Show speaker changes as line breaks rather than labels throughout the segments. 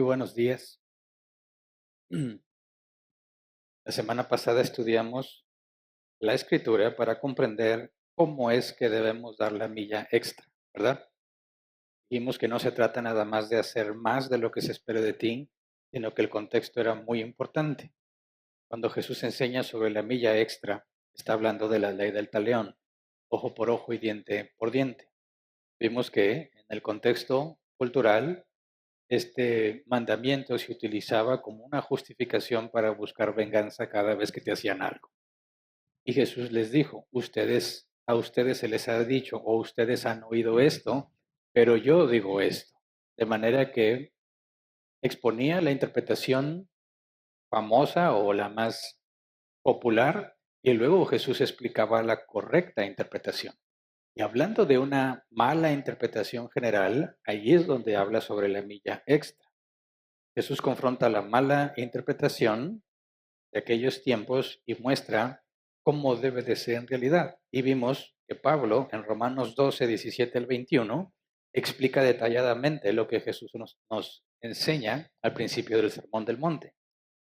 buenos días. La semana pasada estudiamos la escritura para comprender cómo es que debemos dar la milla extra, ¿verdad? Vimos que no se trata nada más de hacer más de lo que se espera de ti, sino que el contexto era muy importante. Cuando Jesús enseña sobre la milla extra, está hablando de la ley del talión, ojo por ojo y diente por diente. Vimos que en el contexto cultural este mandamiento se utilizaba como una justificación para buscar venganza cada vez que te hacían algo. Y Jesús les dijo, a ustedes se les ha dicho o ustedes han oído esto, pero yo digo esto. De manera que exponía la interpretación famosa o la más popular y luego Jesús explicaba la correcta interpretación. Y hablando de una mala interpretación general, ahí es donde habla sobre la milla extra. Jesús confronta la mala interpretación de aquellos tiempos y muestra cómo debe de ser en realidad. Y vimos que Pablo en Romanos 12, 17 al 21 explica detalladamente lo que Jesús nos enseña al principio del Sermón del Monte.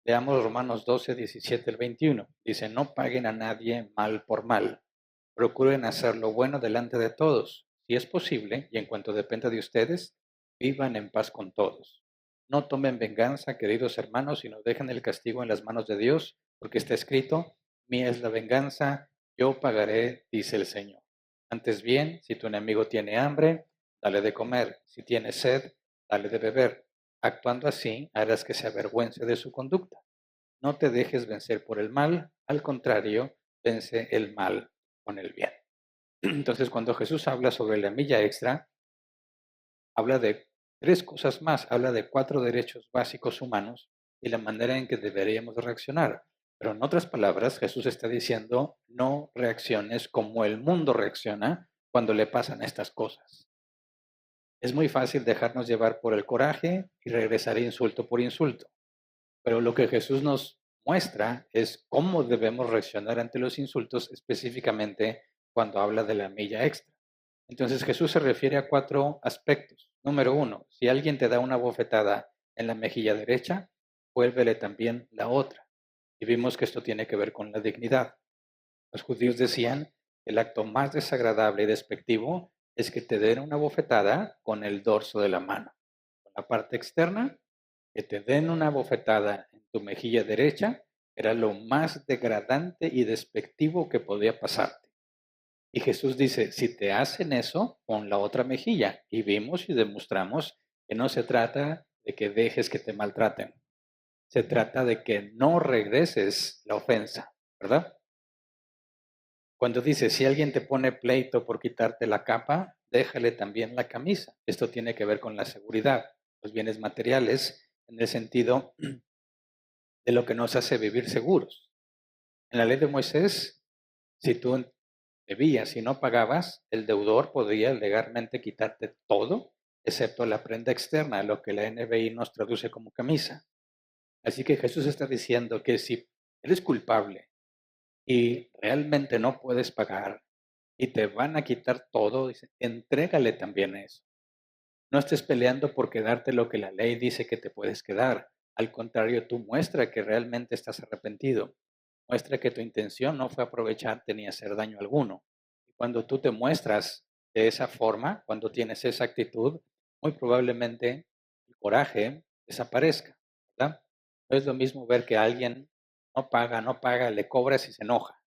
Leamos Romanos 12, 17 al 21. Dice, no paguen a nadie mal por mal. Procuren hacer lo bueno delante de todos. Si es posible, y en cuanto dependa de ustedes, vivan en paz con todos. No tomen venganza, queridos hermanos, sino dejen el castigo en las manos de Dios, porque está escrito, mía es la venganza, yo pagaré, dice el Señor. Antes bien, si tu enemigo tiene hambre, dale de comer. Si tiene sed, dale de beber. Actuando así, harás que se avergüence de su conducta. No te dejes vencer por el mal, al contrario, vence el mal con el bien. Entonces, cuando Jesús habla sobre la milla extra, habla de tres cosas más. Habla de 4 derechos básicos humanos y la manera en que deberíamos reaccionar. Pero en otras palabras, Jesús está diciendo, no reacciones como el mundo reacciona cuando le pasan estas cosas. Es muy fácil dejarnos llevar por el coraje y regresar insulto por insulto. Pero lo que Jesús nos muestra es cómo debemos reaccionar ante los insultos, específicamente cuando habla de la milla extra. Entonces Jesús se refiere a 4 aspectos. Número 1, si alguien te da una bofetada en la mejilla derecha, vuélvele también la otra. Y vimos que esto tiene que ver con la dignidad. Los judíos decían que el acto más desagradable y despectivo es que te den una bofetada con el dorso de la mano. Con la parte externa, que te den una bofetada en tu mejilla derecha era lo más degradante y despectivo que podía pasarte. Y Jesús dice, si te hacen eso, pon la otra mejilla. Y vimos y demostramos que no se trata de que dejes que te maltraten. Se trata de que no regreses la ofensa, ¿verdad? Cuando dice, si alguien te pone pleito por quitarte la capa, déjale también la camisa. Esto tiene que ver con la seguridad, los bienes materiales, en el sentido de lo que nos hace vivir seguros. En la ley de Moisés, si tú debías y no pagabas, el deudor podía legalmente quitarte todo, excepto la prenda externa, lo que la NBI nos traduce como camisa. Así que Jesús está diciendo que si eres culpable y realmente no puedes pagar y te van a quitar todo, dice, entrégale también eso. No estés peleando por quedarte lo que la ley dice que te puedes quedar. Al contrario, tú muestra que realmente estás arrepentido. Muestra que tu intención no fue aprovecharte ni hacer daño alguno. Y cuando tú te muestras de esa forma, cuando tienes esa actitud, muy probablemente el coraje desaparezca, ¿verdad? No es lo mismo ver que alguien no paga, le cobras y se enoja.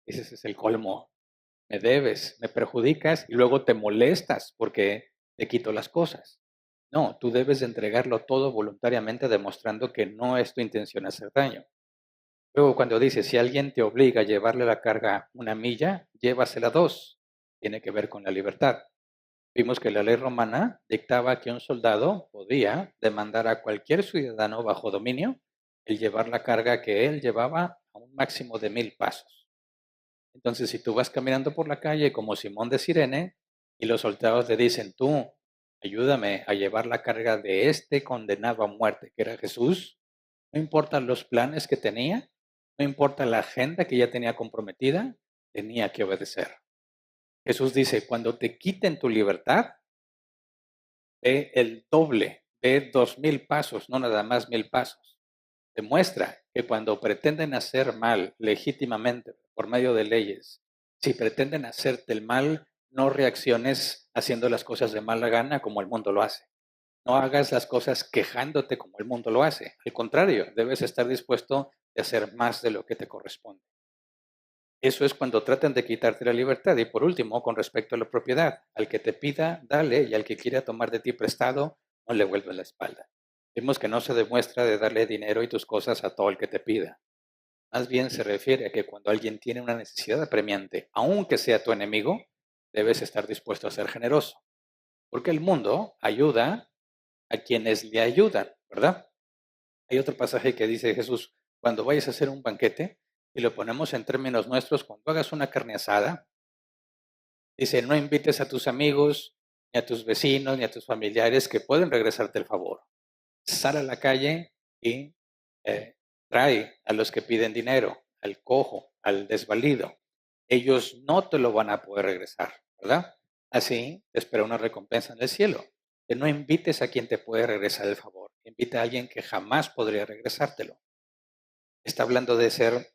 Ese es el colmo. Me debes, me perjudicas y luego te molestas porque te quito las cosas. No, tú debes de entregarlo todo voluntariamente demostrando que no es tu intención hacer daño. Luego cuando dice, si alguien te obliga a llevarle la carga 1 milla, llévasela 2. Tiene que ver con la libertad. Vimos que la ley romana dictaba que un soldado podía demandar a cualquier ciudadano bajo dominio el llevar la carga que él llevaba a un máximo de 1000 pasos. Entonces, si tú vas caminando por la calle como Simón de Cirene y los soldados le dicen, tú, ayúdame a llevar la carga de este condenado a muerte, que era Jesús, no importa los planes que tenía, no importa la agenda que ya tenía comprometida, tenía que obedecer. Jesús dice, cuando te quiten tu libertad, ve el doble Ve 2000 pasos, no nada más 1000 pasos. Demuestra que cuando pretenden hacer mal legítimamente por medio de leyes, si pretenden hacerte el mal, no reacciones haciendo las cosas de mala gana como el mundo lo hace. No hagas las cosas quejándote como el mundo lo hace. Al contrario, debes estar dispuesto a hacer más de lo que te corresponde. Eso es cuando tratan de quitarte la libertad. Y por último, con respecto a la propiedad, al que te pida, dale, y al que quiera tomar de ti prestado, no le vuelvas la espalda. Vemos que no se demuestra de darle dinero y tus cosas a todo el que te pida. Más bien se refiere a que cuando alguien tiene una necesidad apremiante, aunque sea tu enemigo, debes estar dispuesto a ser generoso. Porque el mundo ayuda a quienes le ayudan, ¿verdad? Hay otro pasaje que dice Jesús, cuando vayas a hacer un banquete, y lo ponemos en términos nuestros, cuando hagas una carne asada, dice, no invites a tus amigos, ni a tus vecinos, ni a tus familiares que pueden regresarte el favor. Sal a la calle y trae a los que piden dinero, al cojo, al desvalido. Ellos no te lo van a poder regresar, ¿verdad? Así te espera una recompensa en el cielo. Que no invites a quien te puede regresar el favor. Invita a alguien que jamás podría regresártelo. Está hablando de ser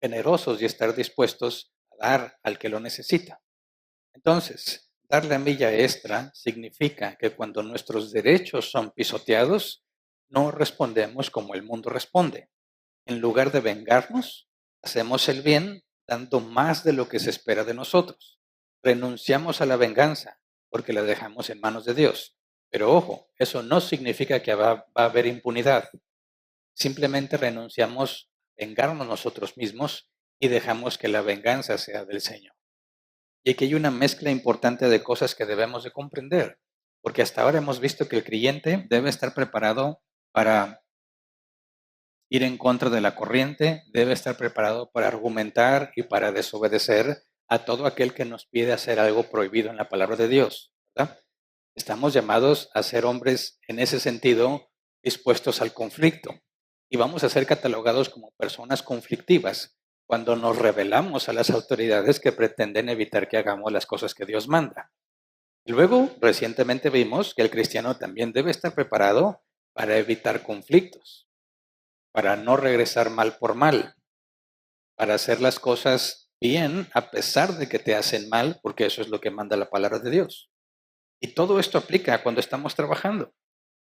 generosos y estar dispuestos a dar al que lo necesita. Entonces, dar la milla extra significa que cuando nuestros derechos son pisoteados, no respondemos como el mundo responde. En lugar de vengarnos, hacemos el bien dando más de lo que se espera de nosotros. Renunciamos a la venganza porque la dejamos en manos de Dios. Pero ojo, eso no significa que va a haber impunidad. Simplemente renunciamos a vengarnos nosotros mismos y dejamos que la venganza sea del Señor. Y aquí hay una mezcla importante de cosas que debemos de comprender, porque hasta ahora hemos visto que el creyente debe estar preparado para ir en contra de la corriente, debe estar preparado para argumentar y para desobedecer a todo aquel que nos pide hacer algo prohibido en la palabra de Dios, ¿verdad? Estamos llamados a ser hombres en ese sentido dispuestos al conflicto y vamos a ser catalogados como personas conflictivas cuando nos rebelamos a las autoridades que pretenden evitar que hagamos las cosas que Dios manda. Y luego, recientemente vimos que el cristiano también debe estar preparado para evitar conflictos, para no regresar mal por mal, para hacer las cosas bien a pesar de que te hacen mal, porque eso es lo que manda la palabra de Dios. Y todo esto aplica cuando estamos trabajando,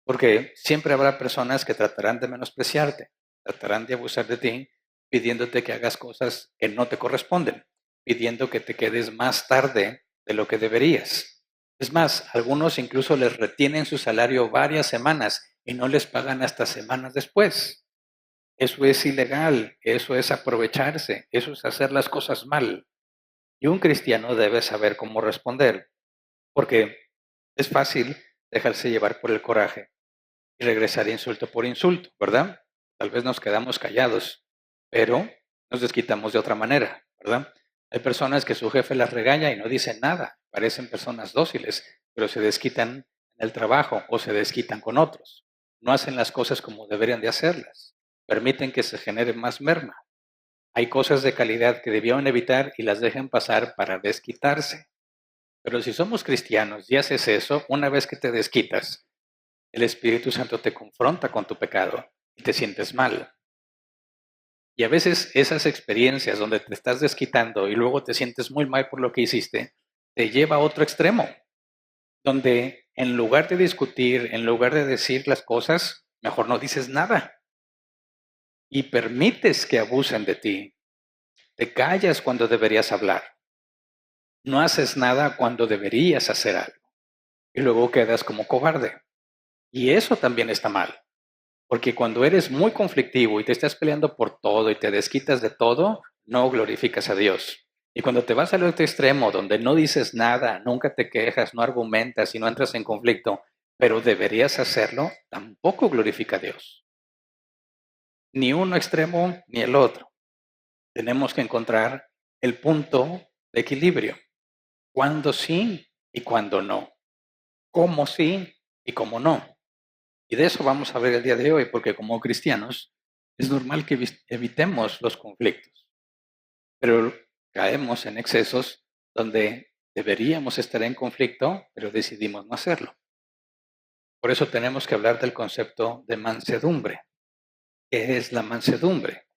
porque siempre habrá personas que tratarán de menospreciarte, tratarán de abusar de ti, pidiéndote que hagas cosas que no te corresponden, pidiendo que te quedes más tarde de lo que deberías. Es más, algunos incluso les retienen su salario varias semanas y no les pagan hasta semanas después. Eso es ilegal, eso es aprovecharse, eso es hacer las cosas mal. Y un cristiano debe saber cómo responder, porque es fácil dejarse llevar por el coraje y regresar insulto por insulto, ¿verdad? Tal vez nos quedamos callados, pero nos desquitamos de otra manera, ¿verdad? Hay personas que su jefe las regaña y no dicen nada, parecen personas dóciles, pero se desquitan en el trabajo o se desquitan con otros. No hacen las cosas como deberían de hacerlas. Permiten que se genere más merma. Hay cosas de calidad que debieron evitar y las dejan pasar para desquitarse. Pero si somos cristianos y haces eso, una vez que te desquitas, el Espíritu Santo te confronta con tu pecado y te sientes mal. Y a veces esas experiencias donde te estás desquitando y luego te sientes muy mal por lo que hiciste, te lleva a otro extremo, donde en lugar de discutir, en lugar de decir las cosas, mejor no dices nada y permites que abusen de ti. Te callas cuando deberías hablar. No haces nada cuando deberías hacer algo. Y luego quedas como cobarde. Y eso también está mal. Porque cuando eres muy conflictivo y te estás peleando por todo y te desquitas de todo, no glorificas a Dios. Y cuando te vas al otro extremo, donde no dices nada, nunca te quejas, no argumentas y no entras en conflicto, pero deberías hacerlo, tampoco glorifica a Dios. Ni uno extremo ni el otro. Tenemos que encontrar el punto de equilibrio. Cuándo sí y cuándo no. Cómo sí y cómo no. Y de eso vamos a ver el día de hoy, porque como cristianos es normal que evitemos los conflictos, pero caemos en excesos donde deberíamos estar en conflicto, pero decidimos no hacerlo. Por eso tenemos que hablar del concepto de mansedumbre. ¿Qué es la mansedumbre?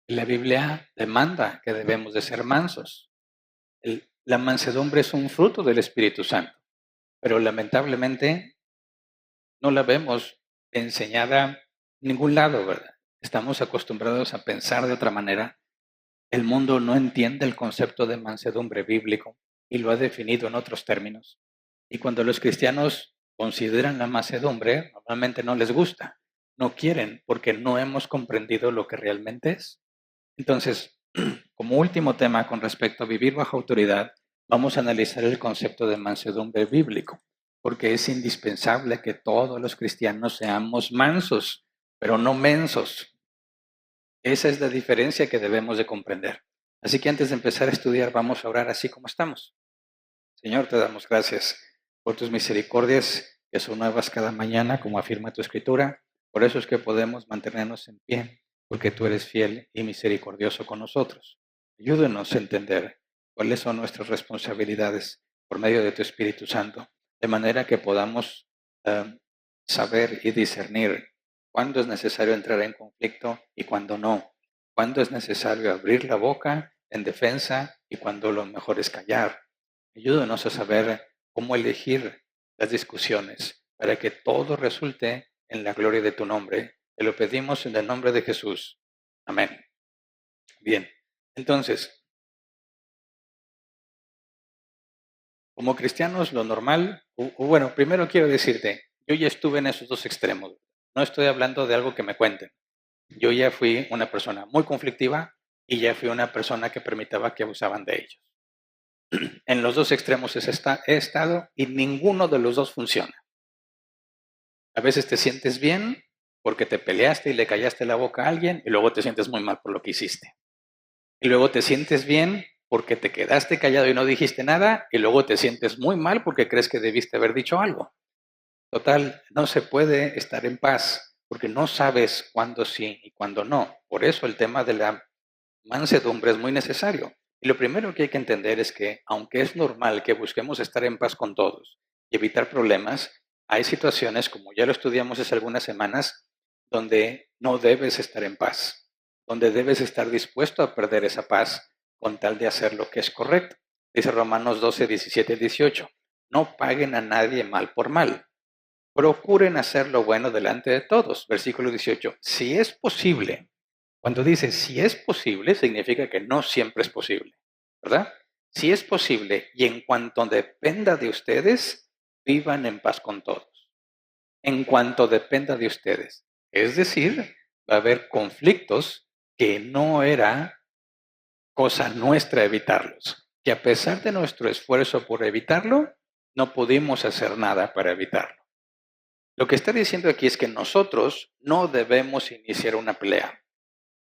La Biblia demanda que debemos de ser mansos. La mansedumbre es un fruto del Espíritu Santo, pero lamentablemente no la vemos enseñada en ningún lado, ¿verdad? Estamos acostumbrados a pensar de otra manera. El mundo no entiende el concepto de mansedumbre bíblico y lo ha definido en otros términos. Y cuando los cristianos consideran la mansedumbre, normalmente no les gusta, no quieren porque no hemos comprendido lo que realmente es. Entonces, como último tema con respecto a vivir bajo autoridad, vamos a analizar el concepto de mansedumbre bíblico, porque es indispensable que todos los cristianos seamos mansos, pero no mensos. Esa es la diferencia que debemos de comprender. Así que antes de empezar a estudiar, vamos a orar así como estamos. Señor, te damos gracias por tus misericordias que son nuevas cada mañana, como afirma tu escritura. Por eso es que podemos mantenernos en pie, porque tú eres fiel y misericordioso con nosotros. Ayúdenos a entender cuáles son nuestras responsabilidades por medio de tu Espíritu Santo, de manera que podamos saber y discernir cuándo es necesario entrar en conflicto y cuándo no, cuándo es necesario abrir la boca en defensa y cuándo lo mejor es callar. Ayúdanos a saber cómo elegir las discusiones para que todo resulte en la gloria de tu nombre. Te lo pedimos en el nombre de Jesús. Amén. Bien, entonces, como cristianos, lo normal, bueno, primero quiero decirte, yo ya estuve en esos dos extremos. No estoy hablando de algo que me cuenten. Yo ya fui una persona muy conflictiva y ya fui una persona que permitía que abusaban de ellos. En los dos extremos he estado y ninguno de los dos funciona. A veces te sientes bien porque te peleaste y le callaste la boca a alguien y luego te sientes muy mal por lo que hiciste. Y luego te sientes bien porque te quedaste callado y no dijiste nada y luego te sientes muy mal porque crees que debiste haber dicho algo. Total, no se puede estar en paz porque no sabes cuándo sí y cuándo no. Por eso el tema de la mansedumbre es muy necesario. Y lo primero que hay que entender es que, aunque es normal que busquemos estar en paz con todos y evitar problemas, hay situaciones, como ya lo estudiamos hace algunas semanas, donde no debes estar en paz, donde debes estar dispuesto a perder esa paz con tal de hacer lo que es correcto. Dice Romanos 12, 17 y 18. No paguen a nadie mal por mal. Procuren hacer lo bueno delante de todos. Versículo 18. Si es posible, cuando dice si es posible, significa que no siempre es posible, ¿verdad? Si es posible y en cuanto dependa de ustedes, vivan en paz con todos. En cuanto dependa de ustedes. Es decir, va a haber conflictos que no era cosa nuestra evitarlos, que a pesar de nuestro esfuerzo por evitarlo, no pudimos hacer nada para evitarlo. Lo que está diciendo aquí es que nosotros no debemos iniciar una pelea,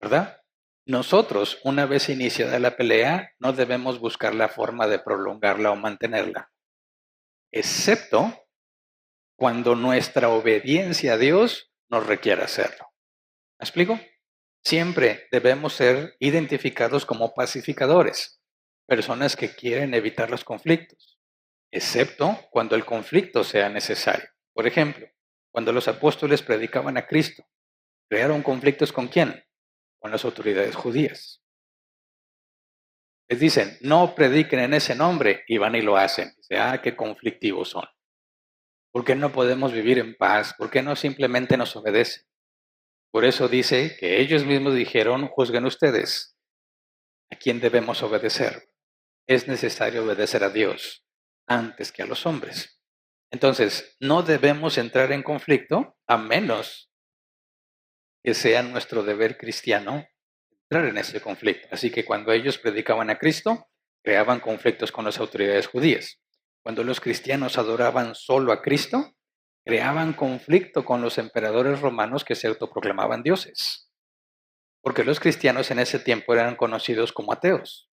¿verdad? Nosotros, una vez iniciada la pelea, no debemos buscar la forma de prolongarla o mantenerla, excepto cuando nuestra obediencia a Dios nos requiera hacerlo. ¿Me explico? Siempre debemos ser identificados como pacificadores, personas que quieren evitar los conflictos, excepto cuando el conflicto sea necesario. Por ejemplo, cuando los apóstoles predicaban a Cristo, ¿crearon conflictos con quién? Con las autoridades judías. Les dicen, no prediquen en ese nombre, y van y lo hacen. Dice, qué conflictivos son. ¿Por qué no podemos vivir en paz? ¿Por qué no simplemente nos obedecen? Por eso dice que ellos mismos dijeron, juzguen ustedes, ¿a quién debemos obedecer? Es necesario obedecer a Dios antes que a los hombres. Entonces, no debemos entrar en conflicto a menos que sea nuestro deber cristiano entrar en ese conflicto. Así que cuando ellos predicaban a Cristo, creaban conflictos con las autoridades judías. Cuando los cristianos adoraban solo a Cristo, creaban conflicto con los emperadores romanos que se autoproclamaban dioses. Porque los cristianos en ese tiempo eran conocidos como ateos.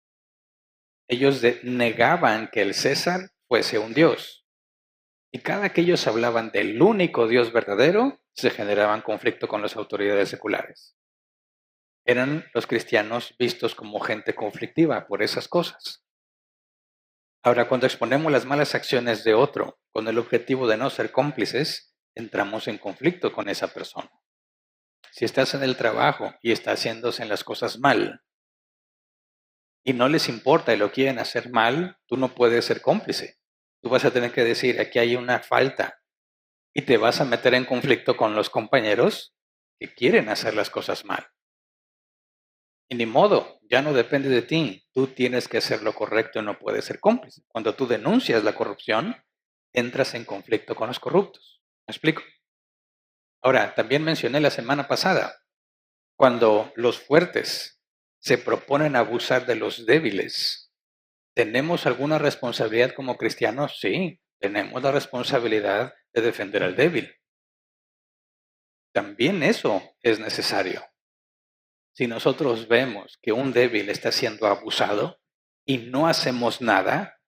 Ellos negaban que el César fuese un dios. Y cada que ellos hablaban del único Dios verdadero, se generaban conflicto con las autoridades seculares. Eran los cristianos vistos como gente conflictiva por esas cosas. Ahora, cuando exponemos las malas acciones de otro con el objetivo de no ser cómplices, entramos en conflicto con esa persona. Si estás en el trabajo y está haciéndose las cosas mal y no les importa y lo quieren hacer mal, tú no puedes ser cómplice. Tú vas a tener que decir, aquí hay una falta y te vas a meter en conflicto con los compañeros que quieren hacer las cosas mal. Y ni modo, ya no depende de ti. Tú tienes que hacer lo correcto y no puedes ser cómplice. Cuando tú denuncias la corrupción, entras en conflicto con los corruptos. ¿Me explico? Ahora, también mencioné la semana pasada, cuando los fuertes se proponen abusar de los débiles, ¿tenemos alguna responsabilidad como cristianos? Sí, tenemos la responsabilidad de defender al débil. También eso es necesario. Si nosotros vemos que un débil está siendo abusado y no hacemos nada,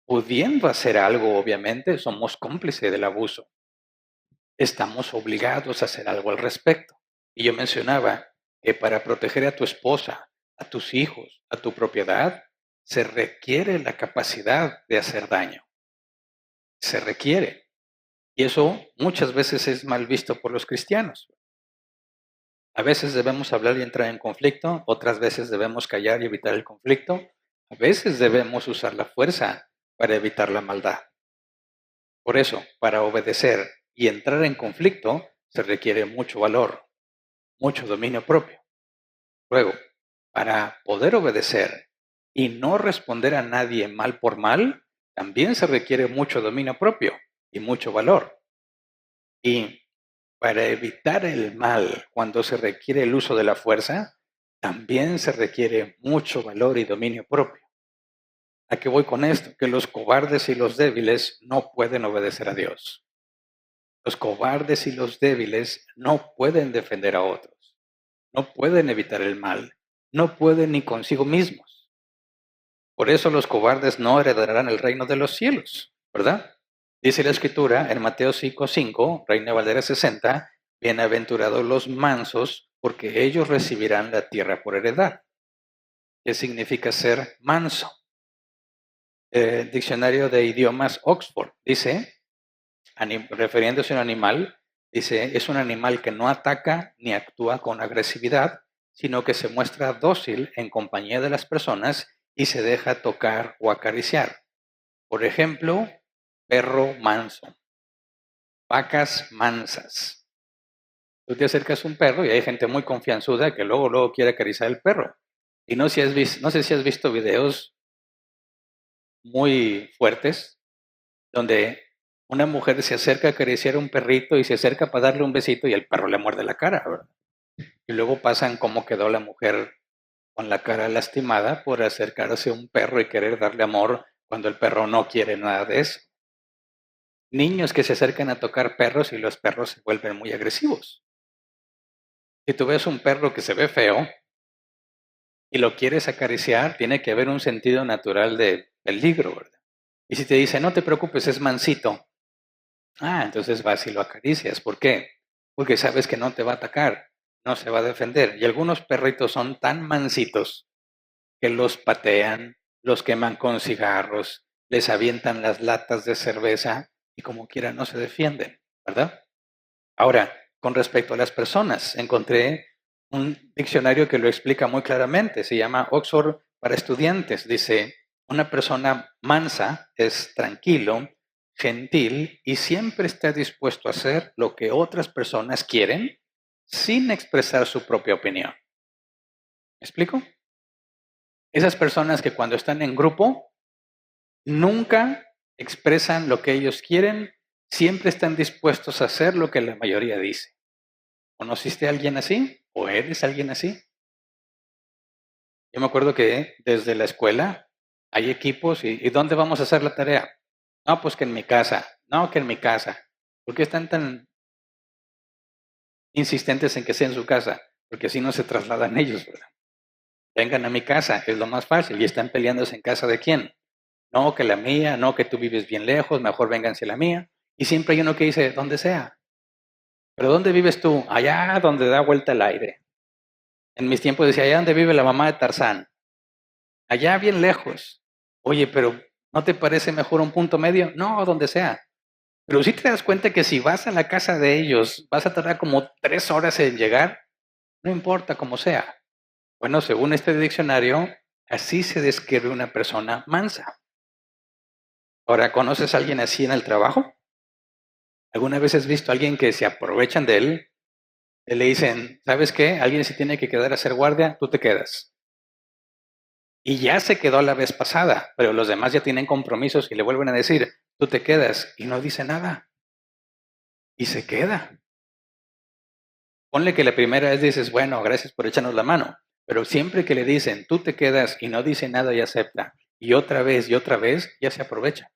pudiendo hacer algo, obviamente, somos cómplices del abuso. Estamos obligados a hacer algo al respecto. Y yo mencionaba que para proteger a tu esposa, a tus hijos, a tu propiedad, se requiere la capacidad de hacer daño. Se requiere. Y eso muchas veces es mal visto por los cristianos. A veces debemos hablar y entrar en conflicto, otras veces debemos callar y evitar el conflicto. A veces debemos usar la fuerza para evitar la maldad. Por eso, para obedecer y entrar en conflicto, se requiere mucho valor, mucho dominio propio. Luego, para poder obedecer y no responder a nadie mal por mal, también se requiere mucho dominio propio y mucho valor. Y para evitar el mal cuando se requiere el uso de la fuerza, también se requiere mucho valor y dominio propio. ¿A qué voy con esto? Que los cobardes y los débiles no pueden obedecer a Dios. Los cobardes y los débiles no pueden defender a otros. No pueden evitar el mal. No pueden ni consigo mismos. Por eso los cobardes no heredarán el reino de los cielos, ¿verdad? Dice la Escritura en Mateo 5:5, Reina Valera 60, bienaventurados los mansos, porque ellos recibirán la tierra por heredad. ¿Qué significa ser manso? El diccionario de idiomas Oxford dice, refiriéndose a un animal, dice, es un animal que no ataca ni actúa con agresividad, sino que se muestra dócil en compañía de las personas y se deja tocar o acariciar. Por ejemplo, perro manso, vacas mansas. Tú te acercas a un perro y hay gente muy confianzuda que luego quiere acariciar al perro. Y no sé si has visto videos muy fuertes donde una mujer se acerca a acariciar a un perrito y se acerca para darle un besito y el perro le muerde la cara, ¿verdad? Y luego pasan cómo quedó la mujer con la cara lastimada por acercarse a un perro y querer darle amor cuando el perro no quiere nada de eso. Niños que se acercan a tocar perros y los perros se vuelven muy agresivos. Si tú ves un perro que se ve feo y lo quieres acariciar, tiene que haber un sentido natural de peligro, ¿verdad? Y si te dice, no te preocupes, es mansito, entonces vas y lo acaricias. ¿Por qué? Porque sabes que no te va a atacar, no se va a defender. Y algunos perritos son tan mansitos que los patean, los queman con cigarros, les avientan las latas de cerveza y como quiera no se defienden, ¿verdad? Ahora, con respecto a las personas, encontré un diccionario que lo explica muy claramente. Se llama Oxford para estudiantes. Dice, una persona mansa es tranquilo, gentil y siempre está dispuesto a hacer lo que otras personas quieren sin expresar su propia opinión. ¿Me explico? Esas personas que cuando están en grupo nunca expresan lo que ellos quieren, siempre están dispuestos a hacer lo que la mayoría dice. ¿Conociste a alguien así? ¿O eres alguien así? Yo me acuerdo que desde la escuela hay equipos y ¿dónde vamos a hacer la tarea? No, pues que en mi casa. No, que en mi casa. ¿Por qué están tan insistentes en que sea en su casa? Porque así no se trasladan ellos, ¿verdad? Vengan a mi casa, es lo más fácil. Y están peleándose en casa de quién. No, que la mía, no, que tú vives bien lejos, mejor vénganse a la mía. Y siempre hay uno que dice, donde sea. ¿Pero dónde vives tú? Allá donde da vuelta el aire. En mis tiempos decía, allá donde vive la mamá de Tarzán. Allá bien lejos. Oye, pero ¿no te parece mejor un punto medio? No, donde sea. Pero si te das cuenta que si vas a la casa de ellos, vas a tardar como 3 horas en llegar, no importa cómo sea. Bueno, según este diccionario, así se describe una persona mansa. Ahora, ¿conoces a alguien así en el trabajo? ¿Alguna vez has visto a alguien que se aprovechan de él? Le dicen, ¿sabes qué? Alguien se tiene que quedar a hacer guardia, tú te quedas. Y ya se quedó la vez pasada, pero los demás ya tienen compromisos y le vuelven a decir, tú te quedas, y no dice nada. Y se queda. Ponle que la primera vez dices, bueno, gracias por echarnos la mano, pero siempre que le dicen, tú te quedas y no dice nada y acepta, y otra vez, ya se aprovecha.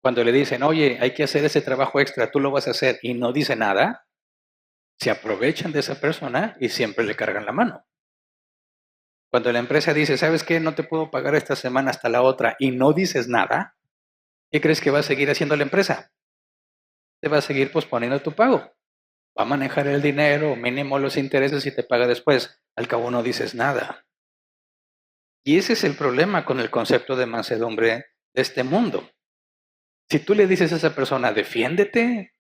Cuando le dicen, oye, hay que hacer ese trabajo extra, tú lo vas a hacer y no dice nada, se aprovechan de esa persona y siempre le cargan la mano. Cuando la empresa dice, ¿sabes qué? No te puedo pagar esta semana hasta la otra y no dices nada, ¿qué crees que va a seguir haciendo la empresa? Te va a seguir posponiendo tu pago. Va a manejar el dinero, mínimo los intereses y te paga después. Al cabo no dices nada. Y ese es el problema con el concepto de mansedumbre de este mundo. Si tú le dices a esa persona, defiéndete,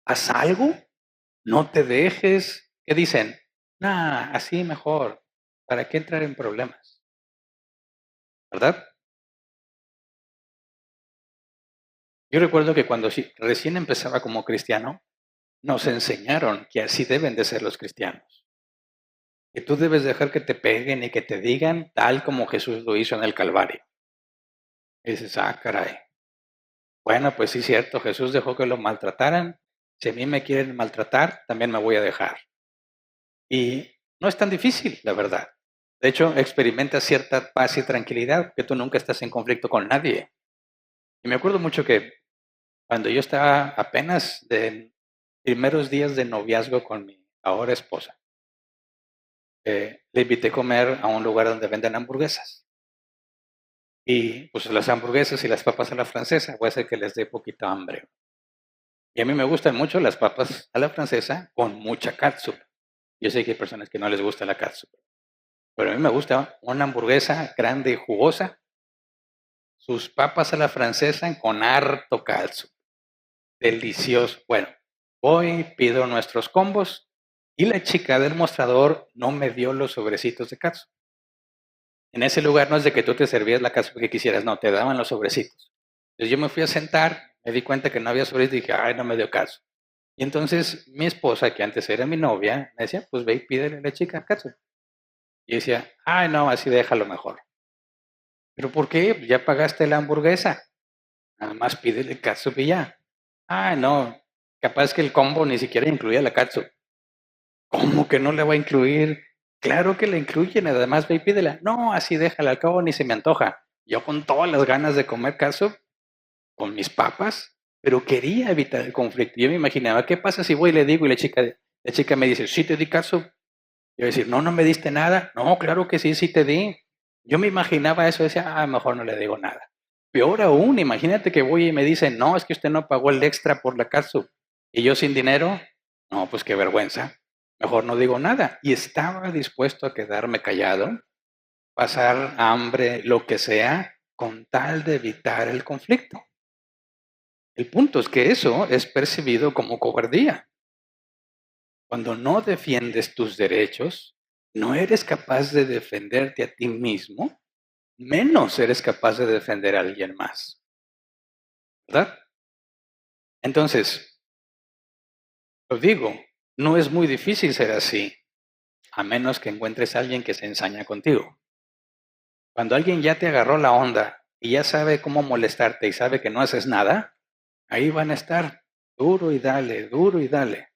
haz algo, no te dejes, ¿qué dicen? Nah, así mejor. ¿Para qué entrar en problemas? ¿Verdad? Yo recuerdo que cuando recién empezaba como cristiano, nos enseñaron que así deben de ser los cristianos. Que tú debes dejar que te peguen y que te digan tal como Jesús lo hizo en el Calvario. Y dices, ah, caray. Bueno, pues sí, cierto, Jesús dejó que lo maltrataran. Si a mí me quieren maltratar, también me voy a dejar. Y no es tan difícil, la verdad. De hecho, experimentas cierta paz y tranquilidad, que tú nunca estás en conflicto con nadie. Y me acuerdo mucho que cuando yo estaba apenas de primeros días de noviazgo con mi ahora esposa, le invité a comer a un lugar donde venden hamburguesas. Y pues las hamburguesas y las papas a la francesa, puede ser que les dé poquita hambre. Y a mí me gustan mucho las papas a la francesa con mucha catsup. Yo sé que hay personas que no les gusta la catsup, pero a mí me gusta una hamburguesa grande y jugosa, sus papas a la francesa con harto catsup. Delicioso. Bueno, voy, pido nuestros combos y la chica del mostrador no me dio los sobrecitos de catsup. En ese lugar no es de que tú te servías la catsup que quisieras, no, te daban los sobrecitos. Entonces yo me fui a sentar, me di cuenta que no había sobrecitos y dije, ay, no me dio caso. Y entonces mi esposa, que antes era mi novia, me decía, pues ve y pídele a la chica catsup. Y decía, ay, no, así déjalo mejor. ¿Pero por qué? Ya pagaste la hamburguesa. Nada más pídele catsup y ya. Ah, no, capaz que el combo ni siquiera incluía la catsup. ¿Cómo que no le va a incluir? Claro que la incluyen, además ve y pídela. No, así déjala, al cabo ni se me antoja. Yo con todas las ganas de comer catsup, con mis papas, pero quería evitar el conflicto. Yo me imaginaba, ¿qué pasa si voy y le digo y la chica me dice, sí te di catsup? Yo voy a decir, no, no me diste nada. No, claro que sí, sí te di. Yo me imaginaba eso, decía, ah, mejor no le digo nada. Peor aún, imagínate que voy y me dicen, no, es que usted no pagó el extra por la catsup. Y yo sin dinero, no, pues qué vergüenza. Mejor no digo nada. Y estaba dispuesto a quedarme callado, pasar hambre, lo que sea, con tal de evitar el conflicto. El punto es que eso es percibido como cobardía. Cuando no defiendes tus derechos, no eres capaz de defenderte a ti mismo, menos eres capaz de defender a alguien más. ¿Verdad? Entonces, lo digo, no es muy difícil ser así, a menos que encuentres a alguien que se ensaña contigo. Cuando alguien ya te agarró la onda y ya sabe cómo molestarte y sabe que no haces nada, ahí van a estar duro y dale, duro y dale.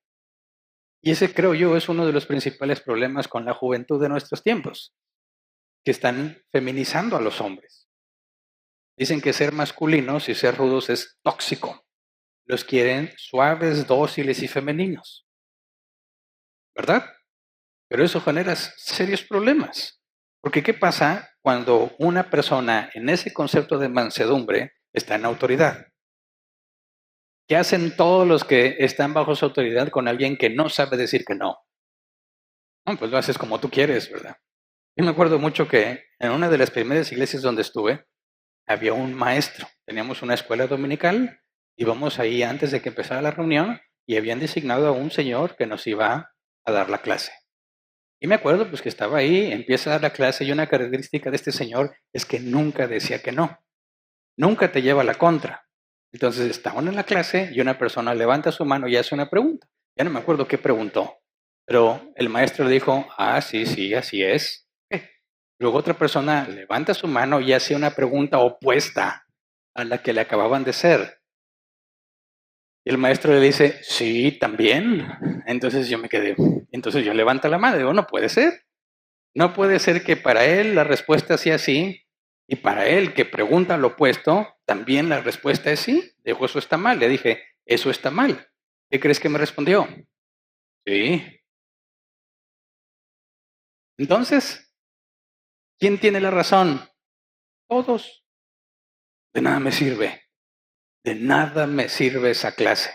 Y ese, creo yo, es uno de los principales problemas con la juventud de nuestros tiempos, que están feminizando a los hombres. Dicen que ser masculinos y ser rudos es tóxico. Los quieren suaves, dóciles y femeninos. ¿Verdad? Pero eso genera serios problemas. Porque ¿qué pasa cuando una persona en ese concepto de mansedumbre está en autoridad? ¿Qué hacen todos los que están bajo su autoridad con alguien que no sabe decir que no? No, pues lo haces como tú quieres, ¿verdad? Yo me acuerdo mucho que en una de las primeras iglesias donde estuve, había un maestro. Teníamos una escuela dominical, íbamos ahí antes de que empezara la reunión y habían designado a un señor que nos iba a dar la clase. Y me acuerdo pues que estaba ahí, empieza a dar la clase y una característica de este señor es que nunca decía que no. Nunca te lleva a la contra. Entonces estaban en la clase y una persona levanta su mano y hace una pregunta. Ya no me acuerdo qué preguntó, pero el maestro le dijo, sí, sí, así es. Luego otra persona levanta su mano y hace una pregunta opuesta a la que le acababan de hacer. Y el maestro le dice, sí, también. Entonces yo me quedé, entonces yo levanto la mano y digo, no puede ser. No puede ser que para él la respuesta sea así y para él que pregunta lo opuesto, también la respuesta es sí. Dijo, eso está mal. Le dije, eso está mal. ¿Qué crees que me respondió? Sí. Entonces, ¿quién tiene la razón? Todos. De nada me sirve. De nada me sirve esa clase.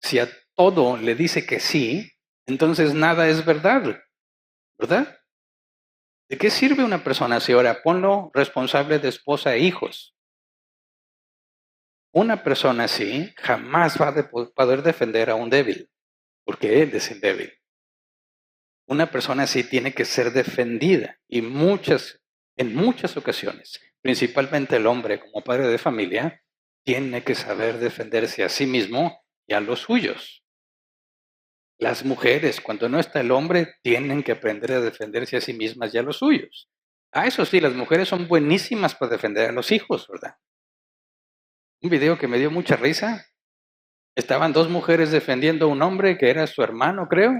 Si a todo le dice que sí, entonces nada es verdad, ¿verdad? ¿De qué sirve una persona así? Ahora, ponlo responsable de esposa e hijos. Una persona así jamás va a poder defender a un débil, porque él es el débil. Una persona así tiene que ser defendida y en muchas ocasiones, principalmente el hombre como padre de familia, tiene que saber defenderse a sí mismo y a los suyos. Las mujeres, cuando no está el hombre, tienen que aprender a defenderse a sí mismas y a los suyos. Eso sí, las mujeres son buenísimas para defender a los hijos, ¿verdad? Un video que me dio mucha risa. Estaban dos mujeres defendiendo a un hombre que era su hermano, creo.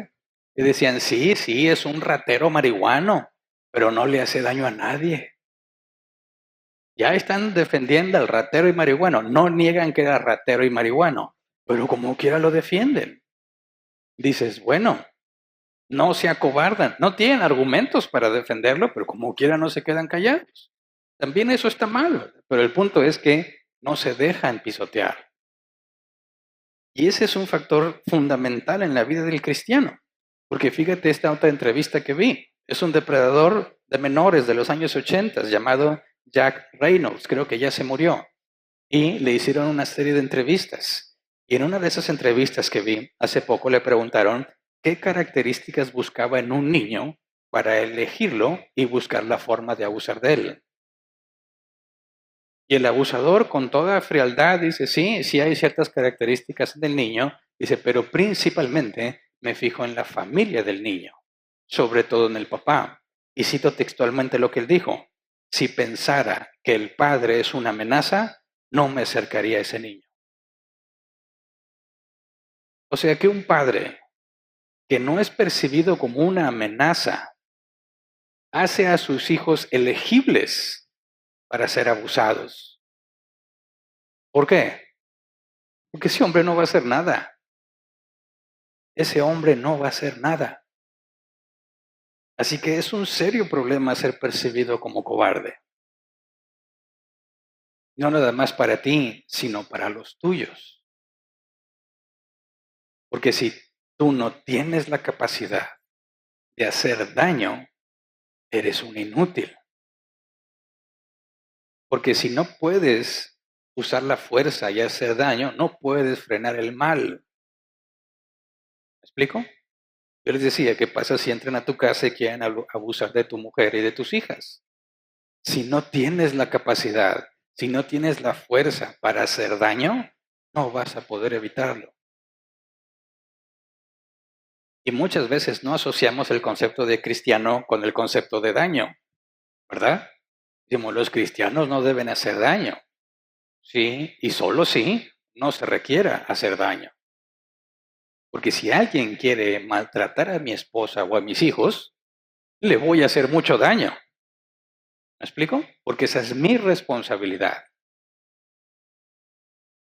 Y decían, sí, sí, es un ratero marihuano, pero no le hace daño a nadie. Ya están defendiendo al ratero y marihuano. No niegan que era ratero y marihuano, pero como quiera lo defienden. Dices, bueno, no se acobardan. No tienen argumentos para defenderlo, pero como quiera no se quedan callados. También eso está mal, pero el punto es que no se dejan pisotear. Y ese es un factor fundamental en la vida del cristiano. Porque fíjate esta otra entrevista que vi. Es un depredador de menores de los años 80 llamado Jack Reynolds. Creo que ya se murió. Y le hicieron una serie de entrevistas. Y en una de esas entrevistas que vi hace poco le preguntaron qué características buscaba en un niño para elegirlo y buscar la forma de abusar de él. Y el abusador con toda frialdad dice, sí, sí hay ciertas características del niño, dice, pero principalmente me fijo en la familia del niño, sobre todo en el papá. Y cito textualmente lo que él dijo, si pensara que el padre es una amenaza, no me acercaría a ese niño. O sea que un padre que no es percibido como una amenaza, hace a sus hijos elegibles para ser abusados. ¿Por qué? Porque ese hombre no va a hacer nada. Ese hombre no va a hacer nada. Así que es un serio problema ser percibido como cobarde. No nada más para ti, sino para los tuyos. Porque si tú no tienes la capacidad de hacer daño, eres un inútil. Porque si no puedes usar la fuerza y hacer daño, no puedes frenar el mal. ¿Me explico? Yo les decía, ¿qué pasa si entran a tu casa y quieren abusar de tu mujer y de tus hijas? Si no tienes la capacidad, si no tienes la fuerza para hacer daño, no vas a poder evitarlo. Y muchas veces no asociamos el concepto de cristiano con el concepto de daño, ¿verdad? Decimos, los cristianos no deben hacer daño. Sí, y solo sí, no se requiera hacer daño. Porque si alguien quiere maltratar a mi esposa o a mis hijos, le voy a hacer mucho daño. ¿Me explico? Porque esa es mi responsabilidad.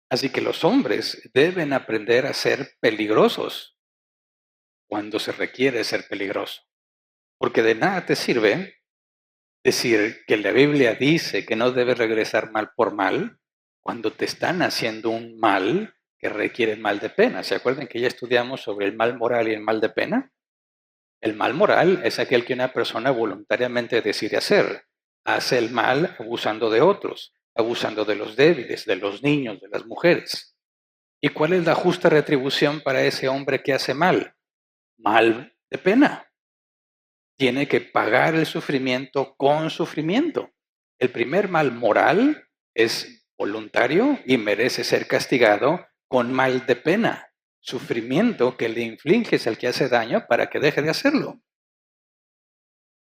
Así que los hombres deben aprender a ser peligrosos cuando se requiere ser peligroso. Porque de nada te sirve decir que la Biblia dice que no debes regresar mal por mal cuando te están haciendo un mal que requiere mal de pena. ¿Se acuerdan que ya estudiamos sobre el mal moral y el mal de pena? El mal moral es aquel que una persona voluntariamente decide hacer. hace el mal abusando de otros, abusando de los débiles, de los niños, de las mujeres. ¿Y cuál es la justa retribución para ese hombre que hace mal? Mal de pena. Tiene que pagar el sufrimiento con sufrimiento. El primer mal moral es voluntario y merece ser castigado con mal de pena, sufrimiento que le infliges al que hace daño para que deje de hacerlo.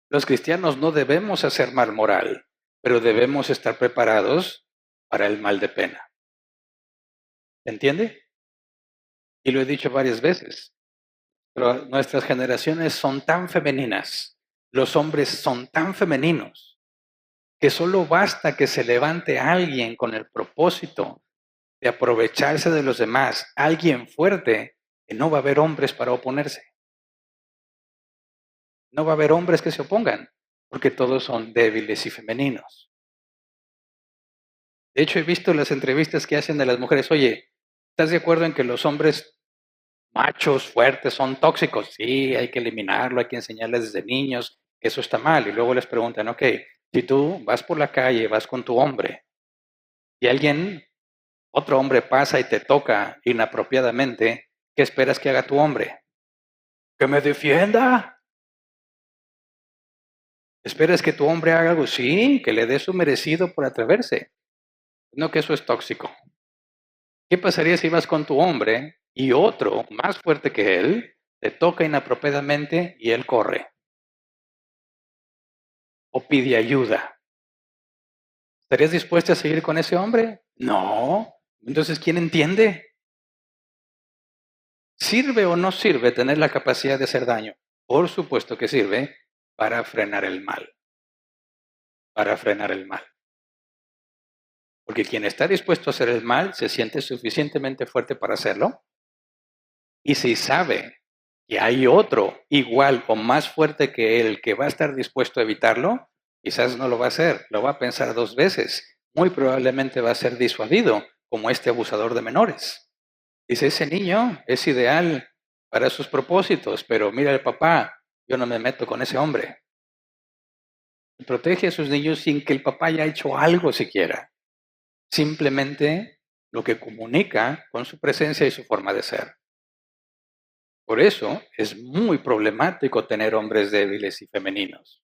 Los cristianos no debemos hacer mal moral, pero debemos estar preparados para el mal de pena. ¿Entiende? Y lo he dicho varias veces. Pero nuestras generaciones son tan femeninas, los hombres son tan femeninos, que solo basta que se levante alguien con el propósito de aprovecharse de los demás, alguien fuerte, que no va a haber hombres para oponerse. No va a haber hombres que se opongan, porque todos son débiles y femeninos. De hecho, he visto las entrevistas que hacen de las mujeres. Oye, ¿estás de acuerdo en que los hombres machos fuertes son tóxicos? Sí, hay que eliminarlo, hay que enseñarles desde niños que eso está mal. Y luego les preguntan, ok, si tú vas por la calle, vas con tu hombre, y otro hombre pasa y te toca inapropiadamente, ¿qué esperas que haga tu hombre? Que me defienda. ¿Esperas que tu hombre haga algo? Sí, que le dé su merecido por atreverse. No, que eso es tóxico. ¿Qué pasaría si vas con tu hombre y otro más fuerte que él te toca inapropiadamente y él corre o pide ayuda? ¿Estarías dispuesta a seguir con ese hombre? No. Entonces, ¿quién entiende? ¿Sirve o no sirve tener la capacidad de hacer daño? Por supuesto que sirve para frenar el mal. Para frenar el mal. Porque quien está dispuesto a hacer el mal se siente suficientemente fuerte para hacerlo. Y si sabe que hay otro igual o más fuerte que él que va a estar dispuesto a evitarlo, quizás no lo va a hacer, lo va a pensar dos veces. Muy probablemente va a ser disuadido, como este abusador de menores. Dice, ese niño es ideal para sus propósitos, pero mira el papá, yo no me meto con ese hombre. Protege a sus niños sin que el papá haya hecho algo siquiera. Simplemente lo que comunica con su presencia y su forma de ser. Por eso es muy problemático tener hombres débiles y femeninos.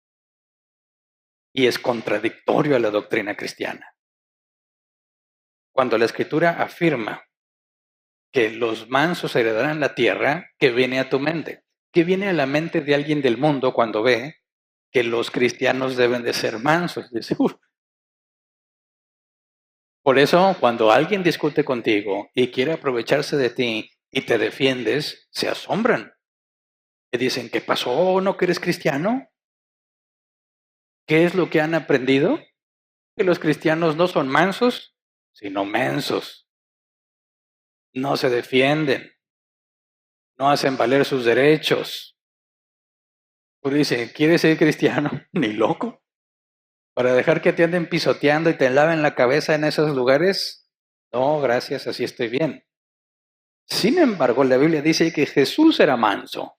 Y es contradictorio a la doctrina cristiana. Cuando la Escritura afirma que los mansos heredarán la tierra, ¿qué viene a tu mente? ¿Qué viene a la mente de alguien del mundo cuando ve que los cristianos deben de ser mansos? Dice, "Uf". Por eso, cuando alguien discute contigo y quiere aprovecharse de ti y te defiendes, se asombran. Te dicen, ¿qué pasó? ¿No que eres cristiano? ¿Qué es lo que han aprendido? Que los cristianos no son mansos, sino mensos. No se defienden, no hacen valer sus derechos. Pues dice, ¿quieres ser cristiano? Ni loco. Para dejar que te anden pisoteando y te laven la cabeza en esos lugares. No, gracias, así estoy bien. Sin embargo, la Biblia dice que Jesús era manso.